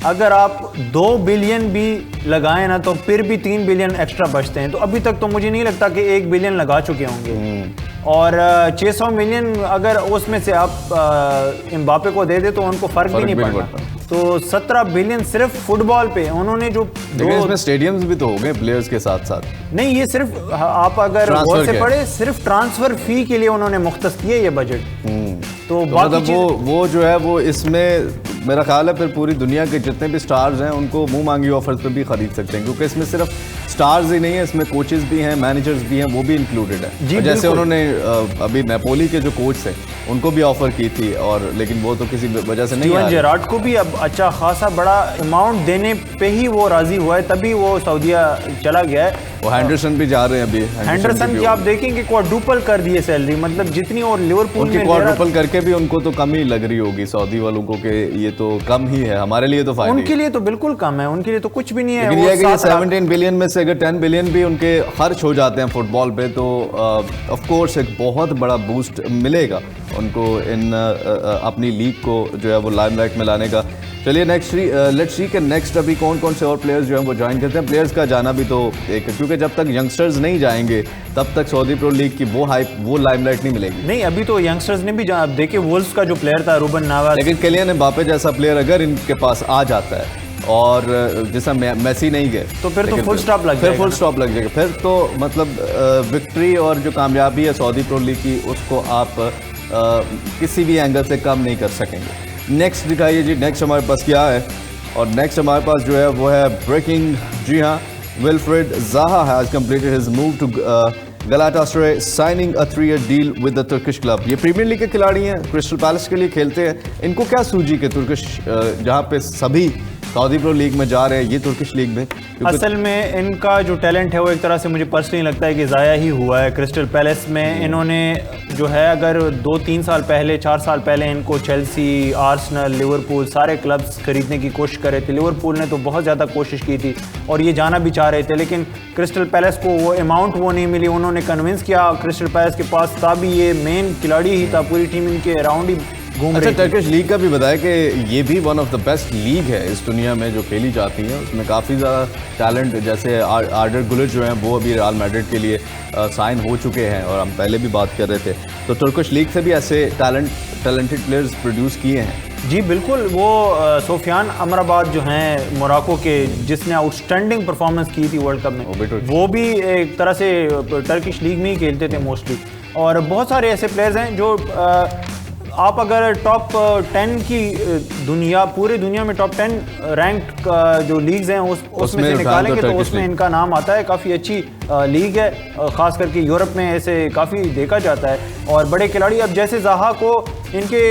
अगर आप 2 बिलियन भी लगाएं ना तो फिर भी 3 बिलियन एक्स्ट्रा बचते हैं। तो अभी तक तो मुझे नहीं लगता कि 1 बिलियन लगा चुके होंगे। और 600 मिलियन अगर उसमें से आप एम्बापे को दे दे तो उनको फ़र्क भी नहीं पड़ता। तो 17 बिलियन सिर्फ फुटबॉल पे उन्होंने जो इसमें स्टेडियम्स भी तो हो गए प्लेयर्स के साथ साथ। नहीं, ये सिर्फ आप अगर गौर से पढ़े सिर्फ ट्रांसफर फी के लिए उन्होंने मुख्तस किए ये बजट। तो मतलब वो जो है वो इसमें मेरा ख्याल है फिर पूरी दुनिया के जितने भी स्टार्स हैं उनको मुंह मांगी ऑफर्स पे भी खरीद सकते हैं, क्योंकि इसमें सिर्फ स्टार्स ही नहीं है, इसमें कोचेस भी हैं, मैनेजर्स भी हैं, वो भी इंक्लूडेड है। जैसे उन्होंने अभी नेपोली के जो कोच थे उनको भी ऑफर की थी, और लेकिन वो तो किसी वजह से नहीं आए। जेरार्ड को भी अब अच्छा खासा बड़ा अमाउंट देने पे ही वो राजी हुआ है, तभी वो सऊदीया चला गया है। वो हैंडरसन भी जा रहे हैं अभी। हैंडरसन की आप देखेंगे क्वाड्रुपल कर दिए सैलरी, मतलब जितनी और लिवरपूल में क्वाड्रुपल करके भी उनको तो कम ही लग रही होगी सऊदी वालों को कि ये तो कम ही है, हमारे लिए तो फायदा। उनके लिए तो बिल्कुल कम है, उनके लिए तो कुछ भी नहीं है। लेकिन ये कि 17 बिलियन में से अगर 10 बिलियन भी उनके खर्च हो जाते हैं फुटबॉल पे तो ऑफ कोर्स एक बहुत बड़ा बूस्ट मिलेगा उनको इन अपनी लीग को जो है वो लाइमलाइट में लाने का। चलिए लेट्स सी के नेक्स्ट अभी कौन कौन से और प्लेयर्स जो हैं वो ज्वाइन करते हैं। प्लेयर्स का जाना भी तो एक, क्योंकि जब तक यंगस्टर्स नहीं जाएंगे तब तक सऊदी प्रो लीग की वो हाइप वो लाइमलाइट नहीं मिलेगी। नहीं, अभी तो यंगस्टर्स ने भी देखिए वुल्व्स का जो प्लेयर था रूबन नावास, लेकिन किलियन एम्बापे जैसा प्लेयर अगर इनके पास आ जाता है और जैसा मेसी नहीं गए तो फिर तो फुल स्टॉप लग जाएगा। फुल स्टॉप लग जाएगा, फिर तो मतलब विक्ट्री और जो कामयाबी है सऊदी प्रो लीग की उसको आप किसी भी एंगल से कम नहीं कर सकेंगे। नेक्स्ट दिखाइए जी, नेक्स्ट हमारे पास क्या है। और नेक्स्ट हमारे पास जो है वो है ब्रेकिंग। जी हाँ, Wilfried Zaha has completed his move to Galatasaray signing a 3-year deal with the Turkish club. ये प्रीमियर लीग के खिलाड़ी हैं, क्रिस्टल पैलेस के लिए खेलते हैं। इनको क्या सूझी कि तुर्किश जहाँ पे सभी सऊदी प्रो लीग में जा रहे हैं ये तुर्किश लीग में। असल में इनका जो टैलेंट है वो एक तरह से मुझे पर्सनली लगता है कि ज़ाया ही हुआ है क्रिस्टल पैलेस में। इन्होंने जो है अगर 2-3 साल पहले 4 साल पहले इनको चेल्सी, आर्सेनल, लिवरपूल सारे क्लब्स खरीदने की कोशिश कर रहे थे। लिवरपूल ने तो बहुत ज़्यादा कोशिश की थी और ये जाना भी चाह रहे थे, लेकिन क्रिस्टल पैलेस को वो अमाउंट वो नहीं मिली। उन्होंने कन्विंस किया, क्रिस्टल पैलेस के पास था भी ये मेन खिलाड़ी ही था, पूरी टीम इनके अराउंड ही घूम रही थी। टर्किश लीग का भी बताया कि ये भी one of the best league है इस दुनिया में जो खेली जाती है। उसमें काफ़ी ज़्यादा टैलेंट, जैसे आर्डर गुलर जो हैं वो अभी रियल मैड्रिड के लिए साइन हो चुके हैं और हम पहले भी बात कर रहे थे। तो तुर्किश लीग से भी ऐसे टैलेंटेड प्लेयर्स प्रोड्यूस किए हैं। जी बिल्कुल, वो सोफियान अमराबाद जो हैं मोराको के, जिसने आउटस्टैंडिंग परफॉर्मेंस की थी वर्ल्ड कप में, वो भी एक तरह से टर्किश लीग में ही खेलते थे मोस्टली। और बहुत सारे ऐसे प्लेयर्स हैं जो आप अगर टॉप 10 की पूरे दुनिया में टॉप 10 रैंक जो लीग्स हैं उसमें से निकालेंगे तो उसमें इनका नाम आता है। काफ़ी अच्छी लीग है, ख़ास करके यूरोप में ऐसे काफ़ी देखा जाता है। और बड़े खिलाड़ी अब जैसे ज़ाहा को इनके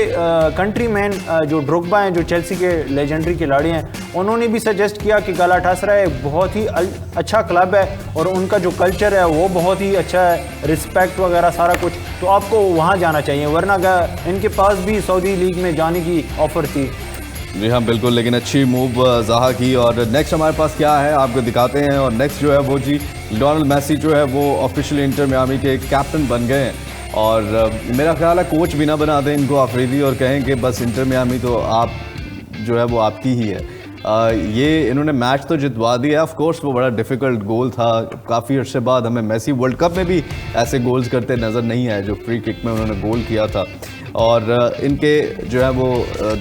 कंट्री मैन जो ड्रोग्बा हैं, जो चेल्सी के लेजेंडरी खिलाड़ी हैं, उन्होंने भी सजेस्ट किया कि गलाटासराय बहुत ही अच्छा क्लब है और उनका जो कल्चर है वो बहुत ही अच्छा है, रिस्पेक्ट वगैरह सारा कुछ, तो आपको वहाँ जाना चाहिए। वरना इनके पास भी सऊदी लीग में जाने की ऑफ़र थी। जी हाँ बिल्कुल, लेकिन अच्छी मूव ज़ाहा की। और नेक्स्ट हमारे पास क्या है आपको दिखाते हैं। और नेक्स्ट जो है वो जी लियोनेल मेसी जो है वो ऑफिशियली इंटर मियामी के कैप्टन बन गए हैं। और मेरा ख्याल है कोच भी ना बना दें इनको अफरीदी और कहें कि बस इंटर मियामी तो आप जो है वो आपकी ही है। ये इन्होंने मैच तो जितवा दिया। ऑफ कोर्स वो बड़ा डिफ़िकल्ट गोल था, काफ़ी अर्से बाद हमें मेसी वर्ल्ड कप में भी ऐसे गोल्स करते नज़र नहीं आए जो फ्री किक में उन्होंने गोल किया था। और इनके जो है वो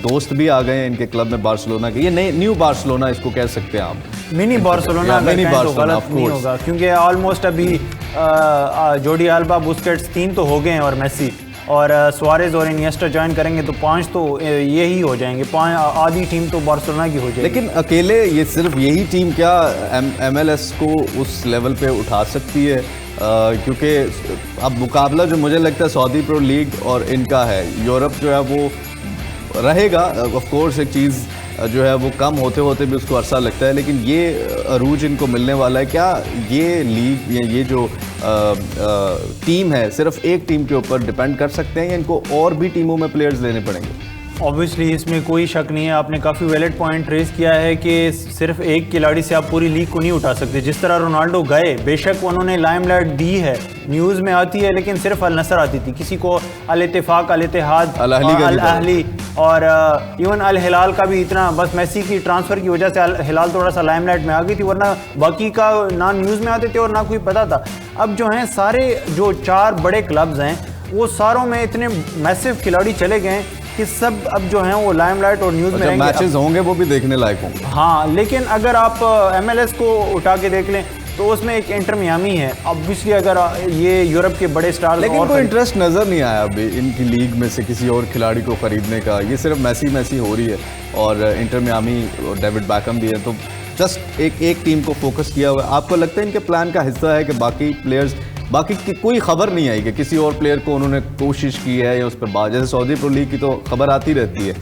दोस्त भी आ गए हैं इनके क्लब में, बार्सिलोना के। ये न्यू बार्सिलोना इसको कह सकते हैं आप, मिनी बार्सिलोना। मिनी बार्सिलोना गलत नहीं होगा, क्योंकि ऑलमोस्ट अभी जोडी आल्बा, बुस्केट्स 3 तो हो गए हैं और मेसी। और सुआरेज और इनिएस्टा ज्वाइन करेंगे तो 5 तो यही हो जाएंगे, 5 आधी टीम तो बार्सिलोना की हो जाएगी। लेकिन अकेले ये सिर्फ यही टीम क्या MLS को उस लेवल पे उठा सकती है? क्योंकि अब मुकाबला जो मुझे लगता है सऊदी प्रो लीग और इनका है, यूरोप जो है वो रहेगा ऑफ कोर्स, एक चीज़ जो है वो कम होते होते भी उसको अरसा लगता है, लेकिन ये अरूज इनको मिलने वाला है। क्या ये लीग या ये जो टीम है सिर्फ एक टीम के ऊपर डिपेंड कर सकते हैं या इनको और भी टीमों में प्लेयर्स लेने पड़ेंगे? ऑब्वियसली इसमें कोई शक नहीं है, आपने काफ़ी वैलिड पॉइंट रेज किया है कि सिर्फ एक खिलाड़ी से आप पूरी लीग को नहीं उठा सकते। जिस तरह रोनाल्डो गए, बेशक उन्होंने लाइमलाइट दी है, न्यूज़ में आती है, लेकिन सिर्फ अल नसर आती थी, किसी को अल इत्तेफाक, अल इत्तेहाद, अल अहली और इवन अल हिलाल का भी इतना, बस मेसी की ट्रांसफ़र की वजह से अल हिलाल थोड़ा सा लाइमलाइट में आ गई थी, वरना बाकी का ना न्यूज़ में आते थे और ना कोई पता था। अब जो हैं सारे जो 4 बड़े क्लब्स हैं वो सारों में इतने मैसिव खिलाड़ी चले गए कि सब अब जो हैं वो लाइमलाइट और न्यूज़ में रहेंगे। मैचेस होंगे वो भी देखने लायक होंगे। हाँ, लेकिन अगर आप MLS को उठा के देख लें तो उसमें एक इंटर मियामी है। ऑब्वियसली अगर ये यूरोप के बड़े स्टार, लेकिन कोई इंटरेस्ट नज़र नहीं आया अभी इनकी लीग में से किसी और खिलाड़ी को ख़रीदने का। ये सिर्फ मैसी हो रही है और इंटर मियामी और डेविड बैकम भी है, तो जस्ट एक टीम को फोकस किया हुआ है। आपको लगता है इनके प्लान का हिस्सा है कि बाकी प्लेयर्स, बाकी की कोई खबर नहीं आई कि किसी और प्लेयर को उन्होंने कोशिश की है या उस पर बात, जैसे सऊदी प्रो लीग की तो खबर आती रहती है,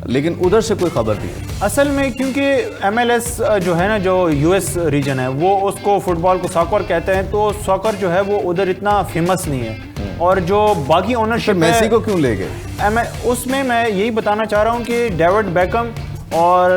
लेकिन उधर से कोई खबर नहीं है असल में, क्योंकि MLS जो है ना, जो US रीजन है, वो उसको फुटबॉल को सॉकर कहते हैं, तो सॉकर जो है वो उधर इतना फेमस नहीं है। और जो बाकी ओनरशिप मेसी को क्यों ले गए उसमें मैं यही बताना चाह रहा हूँ कि डेविड बैकम और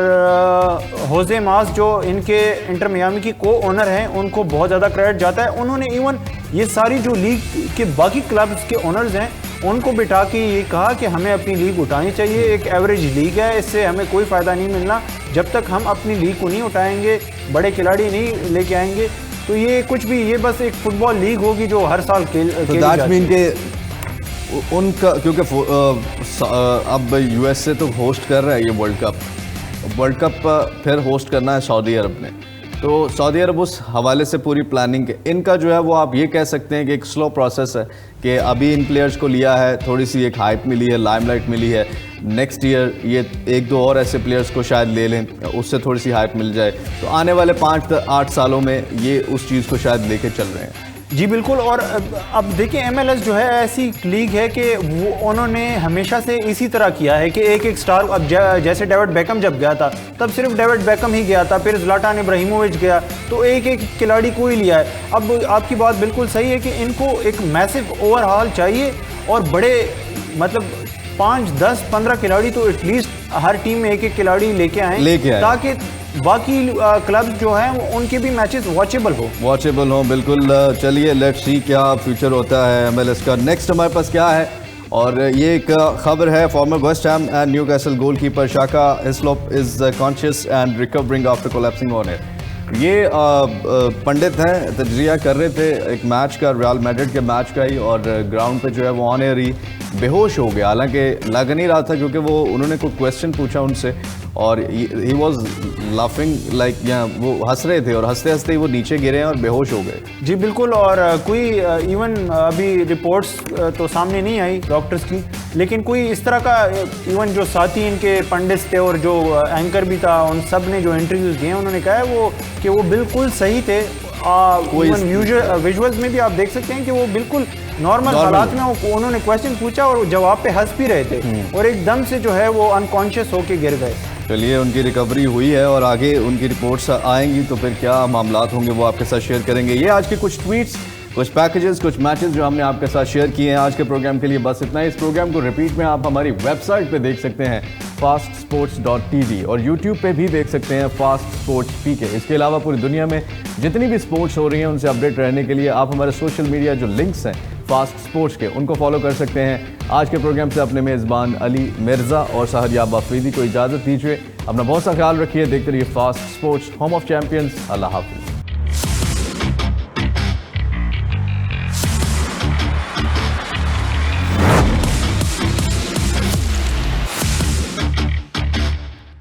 होजे मास जो इनके इंटर मियामी की को ओनर हैं, उनको बहुत ज़्यादा क्रेडिट जाता है। उन्होंने इवन ये सारी जो लीग के बाकी क्लब्स के ओनर्स हैं उनको बिठा के ये कहा कि हमें अपनी लीग उठानी चाहिए, एक एवरेज लीग है, इससे हमें कोई फ़ायदा नहीं मिलना जब तक हम अपनी लीग को नहीं उठाएंगे, बड़े खिलाड़ी नहीं लेके आएंगे। तो ये कुछ भी, ये बस एक फुटबॉल लीग होगी जो हर साल खेली जाती है। उनका क्योंकि अब USA तो होस्ट कर रहा है ये वर्ल्ड कप फिर होस्ट करना है सऊदी अरब ने, तो सऊदी अरब उस हवाले से पूरी प्लानिंग इनका जो है वो आप ये कह सकते हैं कि एक स्लो प्रोसेस है कि अभी इन प्लेयर्स को लिया है, थोड़ी सी एक हाइप मिली है, लाइमलाइट मिली है, नेक्स्ट ईयर ये 1-2 और ऐसे प्लेयर्स को शायद ले लें, उससे थोड़ी सी हाइप मिल जाए, तो आने वाले 5-8 सालों में ये उस चीज़ को शायद लेके चल रहे हैं। जी बिल्कुल। और अब देखिए MLS जो है ऐसी लीग है कि वो उन्होंने हमेशा से इसी तरह किया है कि एक स्टार, अब जैसे डेविड बैकम जब गया था तब सिर्फ डेविड बैकम ही गया था, फिर ज़्लाटान इब्राहिमोविच गया, तो एक खिलाड़ी को ही लिया है। अब आपकी बात बिल्कुल सही है कि इनको एक मैसिव ओवरहॉल चाहिए और बड़े मतलब 5, 10, 15 खिलाड़ी तो एटलीस्ट हर टीम में एक खिलाड़ी लेके आए ताकि बाकी क्लब जो हैं उनके भी मैचेस वॉचेबल हो। बिल्कुल। चलिए लेट्स सी क्या फ्यूचर होता है MLS का। नेक्स्ट हमारे पास क्या है, और ये एक खबर है, farmer West Ham and Newcastle goalkeeper Shaka Hislop is conscious and recovering after collapsing on it. ये पंडित हैं, तजरिया कर रहे थे एक मैच का, रियल मैड्रिड के मैच का ही, और ग्राउंड पे जो है वो ऑन एयर ही बेहोश हो गया। हालांकि लग नहीं रहा था क्योंकि वो उन्होंने कोई क्वेश्चन पूछा उनसे और ही वॉज लाफिंग लाइक, या वो हंस रहे थे और हंसते हंसते ही वो नीचे गिरे और बेहोश हो गए। जी बिल्कुल। और कोई इवन अभी रिपोर्ट्स तो सामने नहीं आई डॉक्टर्स की, लेकिन कोई इस तरह का इवन जो साथी इनके पंडित थे और जो एंकर भी था, उन सब ने जो इंटरव्यूज दिए उन्होंने कहा है कि वो बिल्कुल सही थे। विजुअल्स में भी आप देख सकते हैं कि वो बिल्कुल नॉर्मल हालात में उन्होंने क्वेश्चन पूछा और जवाब पे हंस भी रहे थे और एकदम से जो है वो अनकॉन्शियस होके गिर गए। चलिए उनकी रिकवरी हुई है और आगे उनकी रिपोर्ट्स आएंगी तो फिर क्या मामलात होंगे वो आपके साथ शेयर करेंगे। ये आज के कुछ ट्वीट्स, कुछ पैकेजेस, कुछ मैचेस जो हमने आपके साथ शेयर किए हैं। आज के प्रोग्राम के लिए बस इतना ही। इस प्रोग्राम को रिपीट में आप हमारी वेबसाइट पे देख सकते हैं fastsports.tv और YouTube पे भी देख सकते हैं फास्ट स्पोर्ट्स PK। इसके अलावा पूरी दुनिया में जितनी भी स्पोर्ट्स हो रही हैं उनसे अपडेट रहने के लिए आप हमारे सोशल मीडिया जो लिंक्स हैं फास्ट स्पोर्ट्स के, उनको फॉलो कर सकते हैं। आज के प्रोग्राम से अपने मेज़बान अली मिर्ज़ा और सहरयाब अफरीदी को इजाज़त दीजिए। अपना बहुत सा ख्याल रखिए, देखते रहिए fast sports, home of champions. अल्लाह हाफ़िज़।